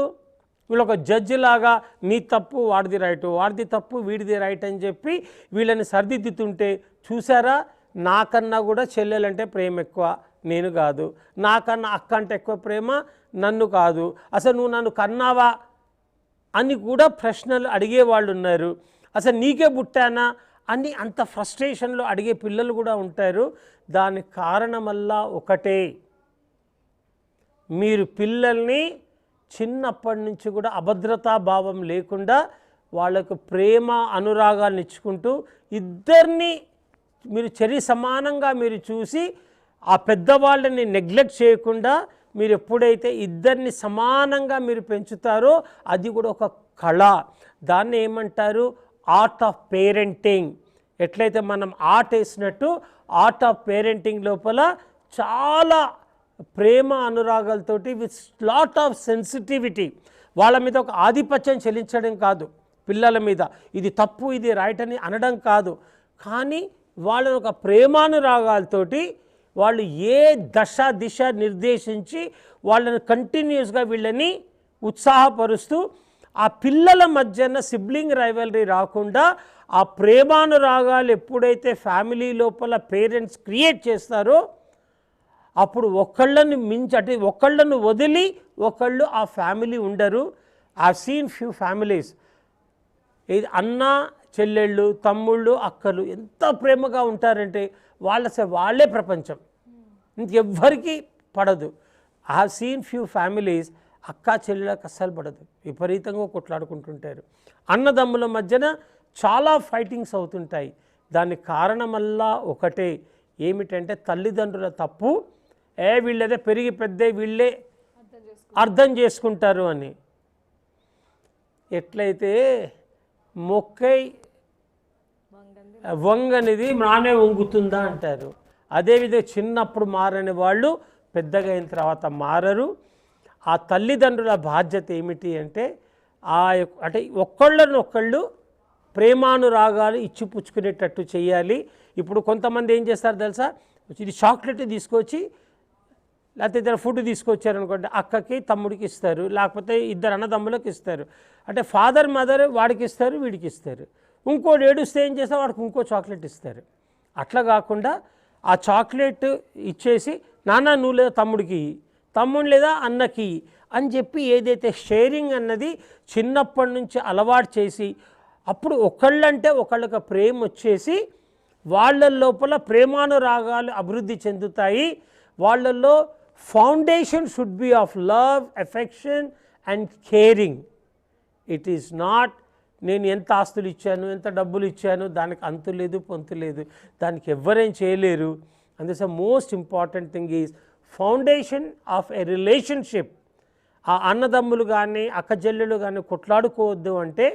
వీళ్ళు ఒక జడ్జి లాగా నీ తప్పు వాడిది రైటు, వాడిది తప్పు వీడిది రైట్ అని చెప్పి వీళ్ళని సరిదిద్దుతుంటే, చూసారా నాకన్నా కూడా చెల్లెలంటే ప్రేమ ఎక్కువ నేను కాదు, నాకన్నా అక్క అంటే ఎక్కువ ప్రేమ నన్ను కాదు, అసలు నువ్వు నన్ను కన్నావా అని కూడా ప్రశ్నలు అడిగేవాళ్ళు ఉన్నారు. అసలు నీకే పుట్టానా అని అంత ఫ్రస్ట్రేషన్లో అడిగే పిల్లలు కూడా ఉంటారు. దానికి కారణమల్లా ఒకటే, మీరు పిల్లల్ని చిన్నప్పటి నుంచి కూడా అభద్రతా భావం లేకుండా వాళ్ళకు ప్రేమ అనురాగాలను ఇచ్చుకుంటూ ఇద్దరిని మీరు చరి సమానంగా మీరు చూసి ఆ పెద్దవాళ్ళని నెగ్లెక్ట్ చేయకుండా మీరు ఎప్పుడైతే ఇద్దరిని సమానంగా మీరు పెంచుతారో అది కూడా ఒక కళ. దాన్ని ఏమంటారు, ఆర్ట్ ఆఫ్ పేరెంటింగ్. ఎట్లయితే మనం ఆర్ట్ వేసినట్టు ఆర్ట్ ఆఫ్ పేరెంటింగ్ లోపల చాలా ప్రేమ అనురాగాలతోటి విత్ లాట్ ఆఫ్ సెన్సిటివిటీ, వాళ్ళ మీద ఒక ఆధిపత్యం చెల్లించడం కాదు, పిల్లల మీద ఇది తప్పు ఇది రైట్ అని అనడం కాదు, కానీ వాళ్ళని ఒక ప్రేమానురాగాలతోటి వాళ్ళు ఏ దశ దిశ నిర్దేశించి వాళ్ళని కంటిన్యూస్గా వీళ్ళని ఉత్సాహపరుస్తూ ఆ పిల్లల మధ్యన సిబ్లింగ్ రైవలరీ రాకుండా ఆ ప్రేమానురాగాలు ఎప్పుడైతే ఫ్యామిలీ లోపల పేరెంట్స్ క్రియేట్ చేస్తారో అప్పుడు ఒకళ్ళని మించి అంటే ఒకళ్ళను వదిలి ఒకళ్ళు ఆ ఫ్యామిలీ ఉండరు. ఐ సీన్ ఫ్యూ ఫ్యామిలీస్, ఇది అన్న చెల్లెళ్ళు తమ్ముళ్ళు అక్కలు ఎంత ప్రేమగా ఉంటారంటే వాళ్ళే ప్రపంచం, ఇంకెవ్వరికి పడదు. I have seen few families అక్క చెల్లెళ్ళకి అస్సలు పడదు, విపరీతంగా కొట్లాడుకుంటుంటారు. అన్నదమ్ముల మధ్యన చాలా ఫైటింగ్స్ అవుతుంటాయి. దానికి కారణమల్లా ఒకటే, ఏమిటంటే తల్లిదండ్రుల తప్పు. వీళ్ళదే పెరిగి పెద్దే వీళ్ళే అర్థం చేసుకుంటారు అని. ఎట్లయితే మొక్కై వంగనిది నానే వంగుతుందా అంటారు. అదేవిధంగా చిన్నప్పుడు మారని వాళ్ళు పెద్దగా అయిన తర్వాత మారరు. ఆ తల్లిదండ్రుల బాధ్యత ఏమిటి అంటే అంటే ఒకళ్ళనొకళ్ళు ప్రేమానురాగాలు ఇచ్చిపుచ్చుకునేటట్టు చేయాలి. ఇప్పుడు కొంతమంది ఏం చేస్తారు తెలుసా, ఇది చాక్లెట్ తీసుకొచ్చి లేకపోతే ఇద్దరు ఫుడ్ తీసుకొచ్చారనుకోండి, అక్కకి తమ్ముడికి ఇస్తారు, లేకపోతే ఇద్దరు అన్నదమ్ములకు ఇస్తారు. అంటే ఫాదర్ మదర్ వాడికి ఇస్తారు వీడికి ఇస్తారు. ఇంకోటి ఏడుస్తే ఏం చేస్తారు, వాడికి ఇంకో చాక్లెట్ ఇస్తారు. అట్లా కాకుండా ఆ చాక్లెట్ ఇచ్చేసి నాన్న నువ్వు లేదా తమ్ముడికి, తమ్ముడు లేదా అన్నకి అని చెప్పి ఏదైతే షేరింగ్ అన్నది చిన్నప్పటి నుంచి అలవాటు చేసి అప్పుడు ఒకళ్ళంటే ఒకళ్ళకి ప్రేమ వచ్చేసి వాళ్ళ లోపల ప్రేమానురాగాలు అభివృద్ధి చెందుతాయి. వాళ్ళల్లో foundation should be of love, affection and caring. It is not నేను ఎంత ఆస్తులు ఇచ్చాను ఎంత డబ్బులు ఇచ్చాను దానికి అంతు లేదు పొంతు లేదు, దానికి ఎవ్వరేం చేయలేరు. And this most important thing is foundation of a relationship. ఆ అన్నదమ్ములు కానీ అక్క చెల్లెలు కానీ కొట్లాడుకోవద్దు అంటే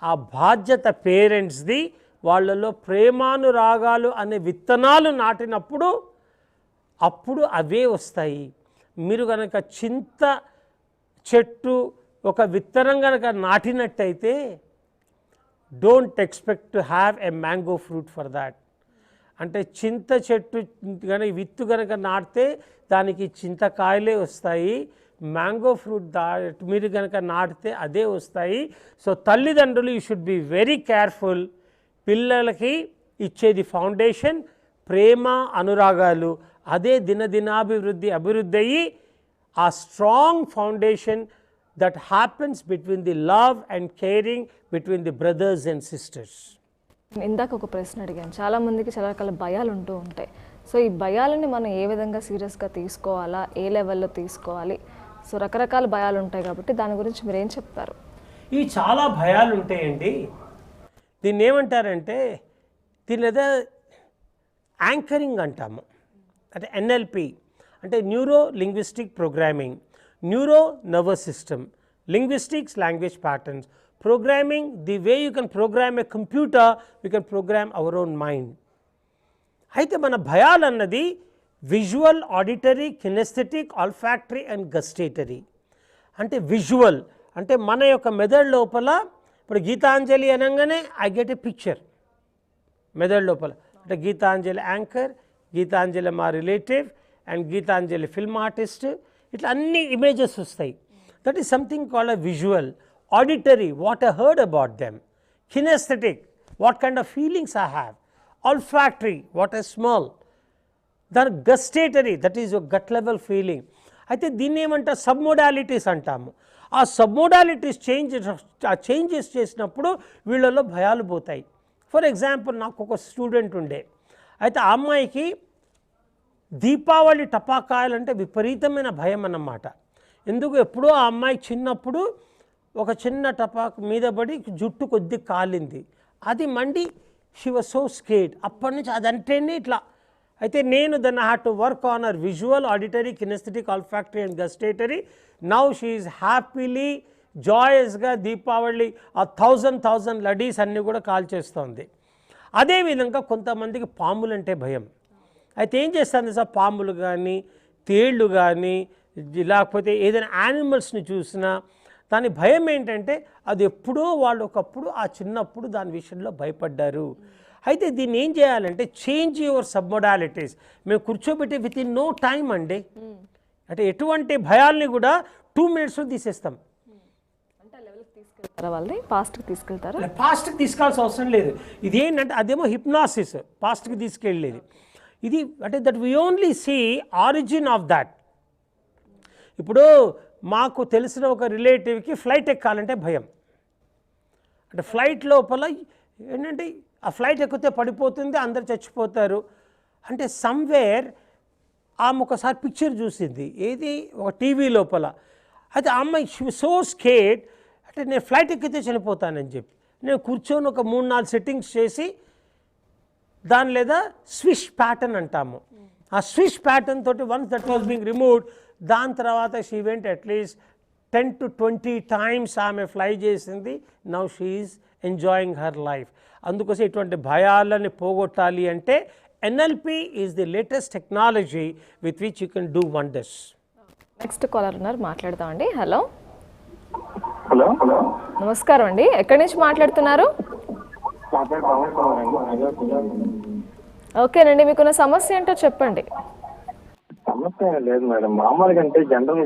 ఆ బాధ్యత పేరెంట్స్ది. వాళ్ళలో ప్రేమానురాగాలు అనే విత్తనాలు నాటినప్పుడు అప్పుడు అవే వస్తాయి. మీరు కనుక చింత చెట్టు ఒక విత్తనం కనుక నాటినట్టయితే don't expect to have a mango fruit for that. అంటే చింత చెట్టు కనుక విత్తు కనుక నాటితే దానికి చింతకాయలే వస్తాయి, మ్యాంగో ఫ్రూట్ మీరు కనుక నాటితే అదే వస్తాయి. సో తల్లిదండ్రులు you should be very careful. పిల్లలకి ఇచ్చేది ఫౌండేషన్, ప్రేమ, అనురాగాలు. అదే దినదినాభివృద్ధి అయ్యి ఆ strong foundation that happens between the love and caring between the brothers and sisters. ఇందాక ఒక ప్రశ్న అడిగాను, చాలామందికి చాలా రకాల భయాలు ఉంటూ ఉంటాయి. సో ఈ భయాలని మనం ఏ విధంగా సీరియస్గా తీసుకోవాలా, ఏ లెవెల్లో తీసుకోవాలి? సో రకరకాల భయాలు ఉంటాయి కాబట్టి దాని గురించి మీరు ఏం చెప్తారు? ఈ చాలా భయాలు ఉంటాయండి. దీన్ని ఏమంటారంటే దీని ఏదో యాంకరింగ్ అంటాము, అంటే ఎన్ఎల్పి అంటే neuro linguistic programming, neuro nervous system, linguistics language patterns, programming the way you can program a computer, you can program our own mind. అయితే మన భయాలు అన్నది visual, auditory, kinesthetic, olfactory and gustatory. అంటే visual అంటే మన యొక్క మెదడు లోపల, ఇప్పుడు గీతాంజలి అనగానే ఐ గెట్ ఎ పిక్చర్ మెదడు లోపల. అంటే గీతాంజలి యాంకర్, గీతాంజలి మా relative and Geetanjali film artist, ఇట్లా అన్ని ఇమేజెస్ వస్తాయి. That is something called a visual. Auditory, what I heard about them. Kinesthetic, what kind of feelings I have. Olfactory, what I smell. దాని gustatory, that is your gut level feeling. అయితే దీన్ని ఏమంటారు, సబ్మోడాలిటీస్ అంటాము. ఆ సబ్మోడాలిటీస్ changes చేసినప్పుడు వీళ్ళలో భయాలు పోతాయి. ఫర్ ఎగ్జాంపుల్ నాకు ఒక స్టూడెంట్ ఉండే, అయితే ఆ అమ్మాయికి దీపావళి టపాకాయలు అంటే విపరీతమైన భయం అన్నమాట. ఎందుకు, ఎప్పుడో ఆ అమ్మాయి చిన్నప్పుడు ఒక చిన్న టపాకు మీద పడి జుట్టు కొద్ది కాలింది, అది మండి షీ వాజ్ సో స్కేర్డ్. అప్పటి నుంచి అదంటేనే ఇట్లా. అయితే నేను then I had to work on our visual, auditory, kinesthetic, olfactory and gustatory. Now she is happily జాయస్గా దీపావళి ఆ 1000 లడీస్ అన్నీ కూడా కాల్చేస్తోంది. అదేవిధంగా కొంతమందికి పాములు అంటే భయం. అయితే ఏం చేస్తుంది సార్, పాములు కానీ తేళ్ళు కానీ లేకపోతే ఏదైనా యానిమల్స్ని చూసినా దాని భయం ఏంటంటే అది ఎప్పుడో వాళ్ళు ఒకప్పుడు ఆ చిన్నప్పుడు దాని విషయంలో భయపడ్డారు. అయితే దీన్ని ఏం చేయాలంటే చేంజ్ యువర్ సబ్మోడాలిటీస్. మేము కూర్చోబెట్టి విత్ ఇన్ నో టైం అండి, అంటే ఎటువంటి భయాల్ని కూడా 2 minutesలో తీసేస్తాం. వాళ్ళని పాస్ట్కి తీసుకెళ్తారా? పాస్ట్కి తీసుకెళ్ళాల్సిన అవసరం లేదు. ఇది ఏంటంటే అదేమో హిప్నాసిస్, పాస్ట్కి తీసుకెళ్ళేది. ఇది అంటే that we only see origin of that. ఇప్పుడు మాకు తెలిసిన ఒక రిలేటివ్కి ఫ్లైట్ ఎక్కాలంటే భయం. అంటే ఫ్లైట్ లోపల ఏంటంటే ఆ ఫ్లైట్ ఎక్కితే పడిపోతుంది, అందరు చచ్చిపోతారు. అంటే సమ్వేర్ ఆమె ఒకసారి పిక్చర్ చూసింది, ఏది ఒక టీవీ లోపల. అయితే ఆ అమ్మాయి షీ వాజ్ సో స్కేర్డ్, అంటే నేను ఫ్లైట్ ఎక్కితే చనిపోతానని చెప్పి నేను కూర్చొని ఒక 3-4 సెట్టింగ్స్ చేసి దాని లేదా స్విష్ ప్యాటర్న్ అంటాము. ఆ స్విష్ ప్యాటర్న్ తోటి once that was being removed, దాని తర్వాత she went at least 10 to 20 times ఆమె ఫ్లై చేసింది. Now she is enjoying her life. అందుకోసం ఇటువంటి భయాలని పోగొట్టాలి అంటే NLP is the latest technology with which you can do wonders. Next caller ఉన్నారు, మాట్లాడతామండి. హలో హలో నమస్కారం అండి, ఎక్కడి నుంచి మాట్లాడుతున్నారు? ఓకేనండి, మీకున్న సమస్య ఏంటో చెప్పండి. సమస్య లేదు మేడం, మామూలుగా అంటే జనరల్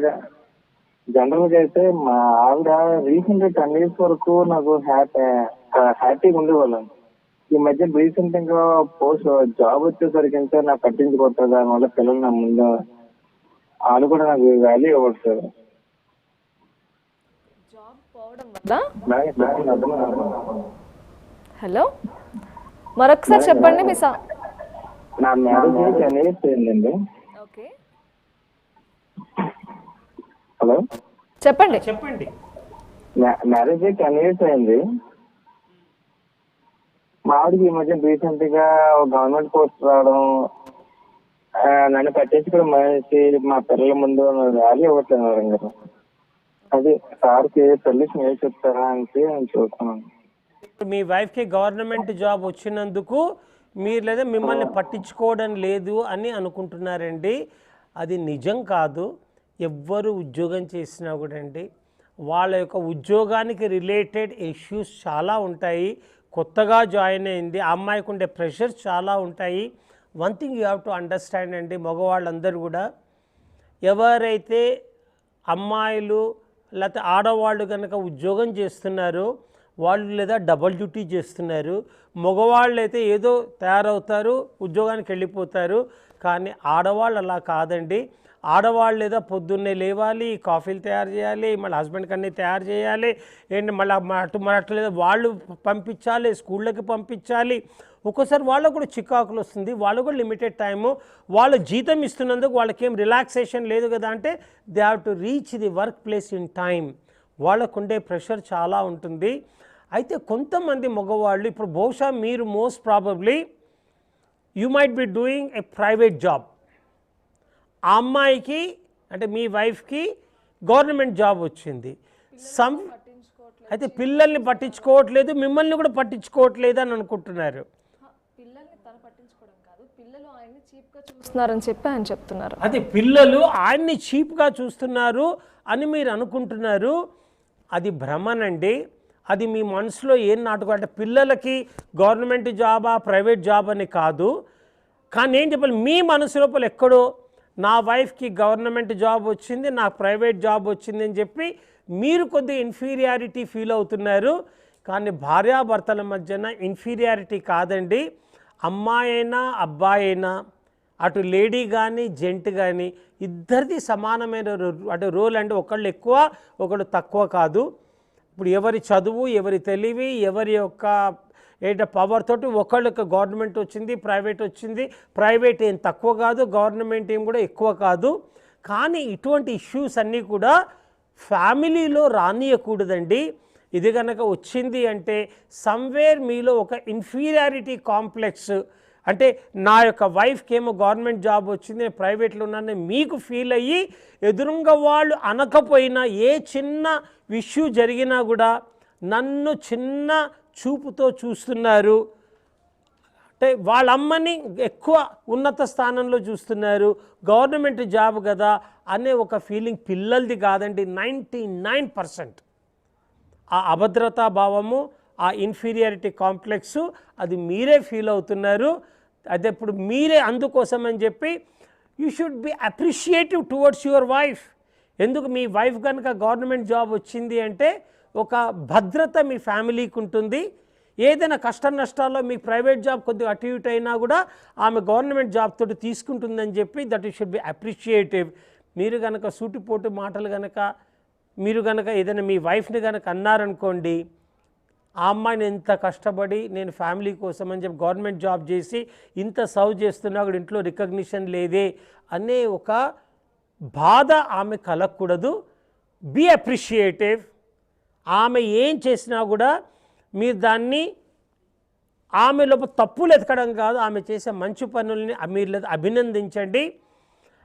గా అయితే మా ఆవిడ రీసెంట్ 10 years వరకు నాకు హ్యాపీగా ఉండేవాళ్ళం. ఈ మధ్య రీసెంట్ గా పోస్ట్ జాబ్ వచ్చేసరికి అంటే నాకు పట్టించుకోవట్లేదు. దానివల్ల పిల్లలు నా ముందు వాళ్ళు కూడా నాకు వాల్యూ ఇవ్వదు సార్. హలో, మరొకసారి చెప్పండి మీ నా మ్యారేజ్ 10 years అయిందండి. ఓకే, హలో చెప్పండి. మ్యారేజ్ 10 years అయింది. మా ఆవిడకి ఈ మధ్య రీసెంట్ గా గవర్నమెంట్ పోస్ట్ రావడం, నన్ను పట్టించుకోవడం మనిషి మా పిల్లల ముందు వాల్యూ ఇవ్వట్లేదు మేడం గారు. అది సార్కి సొల్యూషన్ ఏం చెప్తారా అని చూస్తున్నాను. మీ వైఫ్కి గవర్నమెంట్ జాబ్ వచ్చినందుకు మీరు లేదా మిమ్మల్ని పట్టించుకోవడం లేదు అని అనుకుంటున్నారండి. అది నిజం కాదు. ఎవ్వరు ఉద్యోగం చేసినా కూడా అండి వాళ్ళ యొక్క ఉద్యోగానికి రిలేటెడ్ ఇష్యూస్ చాలా ఉంటాయి. కొత్తగా జాయిన్ అయింది ఆ అమ్మాయికి ఉండే ప్రెషర్స్ చాలా ఉంటాయి. One thing you have to understand అండి, మగవాళ్ళందరూ కూడా ఎవరైతే అమ్మాయిలు లేకపోతే ఆడవాళ్ళు కనుక ఉద్యోగం చేస్తున్నారో వాళ్ళు లేదా డబుల్ డ్యూటీ చేస్తున్నారు. మగవాళ్ళు అయితే ఏదో తయారవుతారు, ఉద్యోగానికి వెళ్ళిపోతారు. కానీ ఆడవాళ్ళు అలా కాదండి. ఆడవాళ్ళు లేదా పొద్దున్నే లేవాలి, కాఫీలు తయారు చేయాలి, మళ్ళీ హస్బెండ్కి అన్నీ తయారు చేయాలి, ఏంటి మళ్ళీ అటు లేదా వాళ్ళు పంపించాలి, స్కూళ్ళకి పంపించాలి. ఒక్కోసారి వాళ్ళకు కూడా చికాకులు వస్తుంది. వాళ్ళు కూడా లిమిటెడ్ టైము, వాళ్ళు జీతం ఇస్తున్నందుకు వాళ్ళకేం రిలాక్సేషన్ లేదు కదా. అంటే they have to reach the work place in time. వాళ్ళకు ఉండే ప్రెషర్ చాలా ఉంటుంది. అయితే కొంతమంది మగవాళ్ళు ఇప్పుడు బహుశా మీరు most probably you might be doing a private job. ఆ అమ్మాయికి అంటే మీ వైఫ్కి గవర్నమెంట్ జాబ్ వచ్చింది. అయితే పిల్లల్ని పట్టించుకోవట్లేదు, మిమ్మల్ని కూడా పట్టించుకోవట్లేదు అని అనుకుంటున్నారు. పిల్లల్ని తను పట్టించుకోవడం కాదు, పిల్లలు ఆయన్ని చీప్గా చూస్తున్నారని చెప్పి ఆయన చెప్తున్నారు. అదే పిల్లలు ఆయన్ని చీప్గా చూస్తున్నారు అని మీరు అనుకుంటున్నారు. అది భ్రమనండి. అది మీ మనసులో ఏం నాటుకో అంటే పిల్లలకి గవర్నమెంట్ జాబా ప్రైవేట్ జాబ్ అని కాదు. కానీ ఏం చెప్పాలి, మీ మనసు లోపల ఎక్కడో నా వైఫ్కి గవర్నమెంట్ జాబ్ వచ్చింది, నాకు ప్రైవేట్ జాబ్ వచ్చింది అని చెప్పి మీరు కొద్దిగా ఇన్ఫీరియారిటీ ఫీల్ అవుతున్నారు. కానీ భార్యాభర్తల మధ్యన ఇన్ఫీరియారిటీ కాదండి. అమ్మాయి అయినా అబ్బాయి అయినా, అటు లేడీ కానీ జెంట్ కానీ ఇద్దరిది సమానమైన అటు రోల్ అంటే ఒకళ్ళు ఎక్కువ ఒకళ్ళు తక్కువ కాదు. ఇప్పుడు ఎవరి చదువు, ఎవరి తెలివి, ఎవరి యొక్క పవర్ తోటి ఒకళ్ళకి గవర్నమెంట్ వచ్చింది, ప్రైవేట్ వచ్చింది. ప్రైవేట్ ఏం తక్కువ కాదు, గవర్నమెంట్ ఏం కూడా ఎక్కువ కాదు. కానీ ఇటువంటి ఇష్యూస్ అన్నీ కూడా ఫ్యామిలీలో రానియకూడదండి. ఇది కనుక వచ్చింది అంటే సమ్వేర్ మీలో ఒక ఇన్ఫీరియారిటీ కాంప్లెక్స్, అంటే నా యొక్క వైఫ్కి ఏమో గవర్నమెంట్ జాబ్ వచ్చింది, నేను ప్రైవేట్లో ఉన్నాను మీకు ఫీల్ అయ్యి ఎదురుగా వాళ్ళు అనకపోయినా ఏ చిన్న ఇష్యూ జరిగినా కూడా నన్ను చిన్న చూపుతో చూస్తున్నారు, అంటే వాళ్ళ అమ్మని ఎక్కువ ఉన్నత స్థానంలో చూస్తున్నారు, గవర్నమెంట్ జాబ్ కదా అనే ఒక ఫీలింగ్ పిల్లలది కాదండి. 99% ఆ అభద్రతా భావము, ఆ ఇన్ఫీరియారిటీ కాంప్లెక్స్ అది మీరే ఫీల్ అవుతున్నారు. అదే ఇప్పుడు మీరే అందుకోసం అని చెప్పి you should be appreciative towards your wife. ఎందుకు మీ వైఫ్ కనుక గవర్నమెంట్ జాబ్ వచ్చింది అంటే ఒక భద్రత మీ ఫ్యామిలీకి ఉంటుంది. ఏదైనా కష్ట నష్టాల్లో మీకు ప్రైవేట్ జాబ్ కొద్దిగా అటు ఇటు అయినా కూడా ఆమె గవర్నమెంట్ జాబ్ తోటి తీసుకుంటుందని చెప్పి that you should be appreciative. మీరు కనుక సూటిపోటు మాటలు కనుక మీరు కనుక ఏదైనా మీ వైఫ్ని కనుక అన్నారనుకోండి, ఆ అమ్మాయిని ఎంత కష్టపడి నేను ఫ్యామిలీ కోసం అని చెప్పి గవర్నమెంట్ జాబ్ చేసి ఇంత సర్వ్ చేస్తున్నా కూడా ఇంట్లో రికగ్నిషన్ లేదే అనే ఒక బాధ ఆమె కలగకూడదు. Be appreciative. ఆమె ఏం చేసినా కూడా మీరు దాన్ని ఆమెలో తప్పులు ఎతకడం కాదు, ఆమె చేసే మంచి పనుల్ని మీరు అభినందించండి.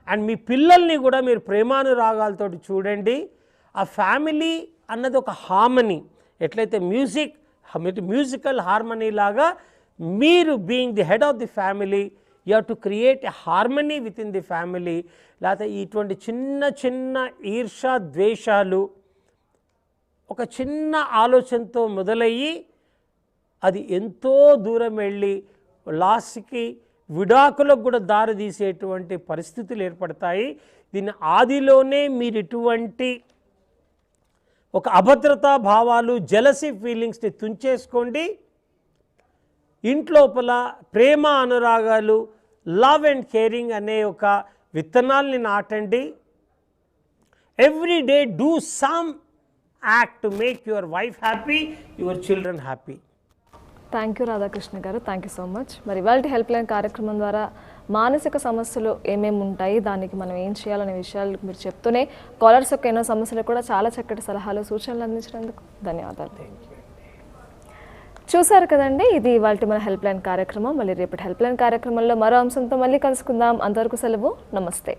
అండ్ మీ పిల్లల్ని కూడా మీరు ప్రేమానురాగాలతో చూడండి. ఆ ఫ్యామిలీ అన్నది ఒక హార్మనీ, ఎట్లయితే మ్యూజికల్ హార్మనీ లాగా మీరు being the head of the family you have to create a harmony with in the family. లేకపోతే ఇటువంటి చిన్న చిన్న ఈర్ష ద్వేషాలు ఒక చిన్న ఆలోచనతో మొదలయ్యి అది ఎంతో దూరం వెళ్ళి లాస్ట్కి విడాకులకు కూడా దారి తీసేటువంటి పరిస్థితులు ఏర్పడతాయి. దీని ఆదిలోనే మీరు ఇటువంటి ఒక అభద్రతా భావాలు జెలసీ ఫీలింగ్స్ని తుంచేసుకోండి. ఇంట్లోపల ప్రేమ అనురాగాలు లవ్ అండ్ కేరింగ్ అనే ఒక విత్తనాల్ని నాటండి. Every day do some act to make your wife happy, your children happy. Thank you Radhakrishna garu, thank you so much. మరి ఇవాళ హెల్ప్ లైన్ కార్యక్రమం ద్వారా మానసిక సమస్యలు ఏమేమి ఉంటాయి, దానికి మనం ఏం చేయాలనే విషయాలు మీరు చెప్తూనే కాలర్స్ యొక్క ఎన్నో సమస్యలు కూడా చాలా చక్కటి సలహాలు సూచనలు అందించినందుకు ధన్యవాదాలు. చూసారు కదండి, ఇది ఇవాళ మన హెల్ప్ లైన్ కార్యక్రమం. మళ్ళీ రేపటి హెల్ప్ లైన్ కార్యక్రమంలో మరో అంశంతో మళ్ళీ కలుసుకుందాం. అంతవరకు సెలవు, నమస్తే.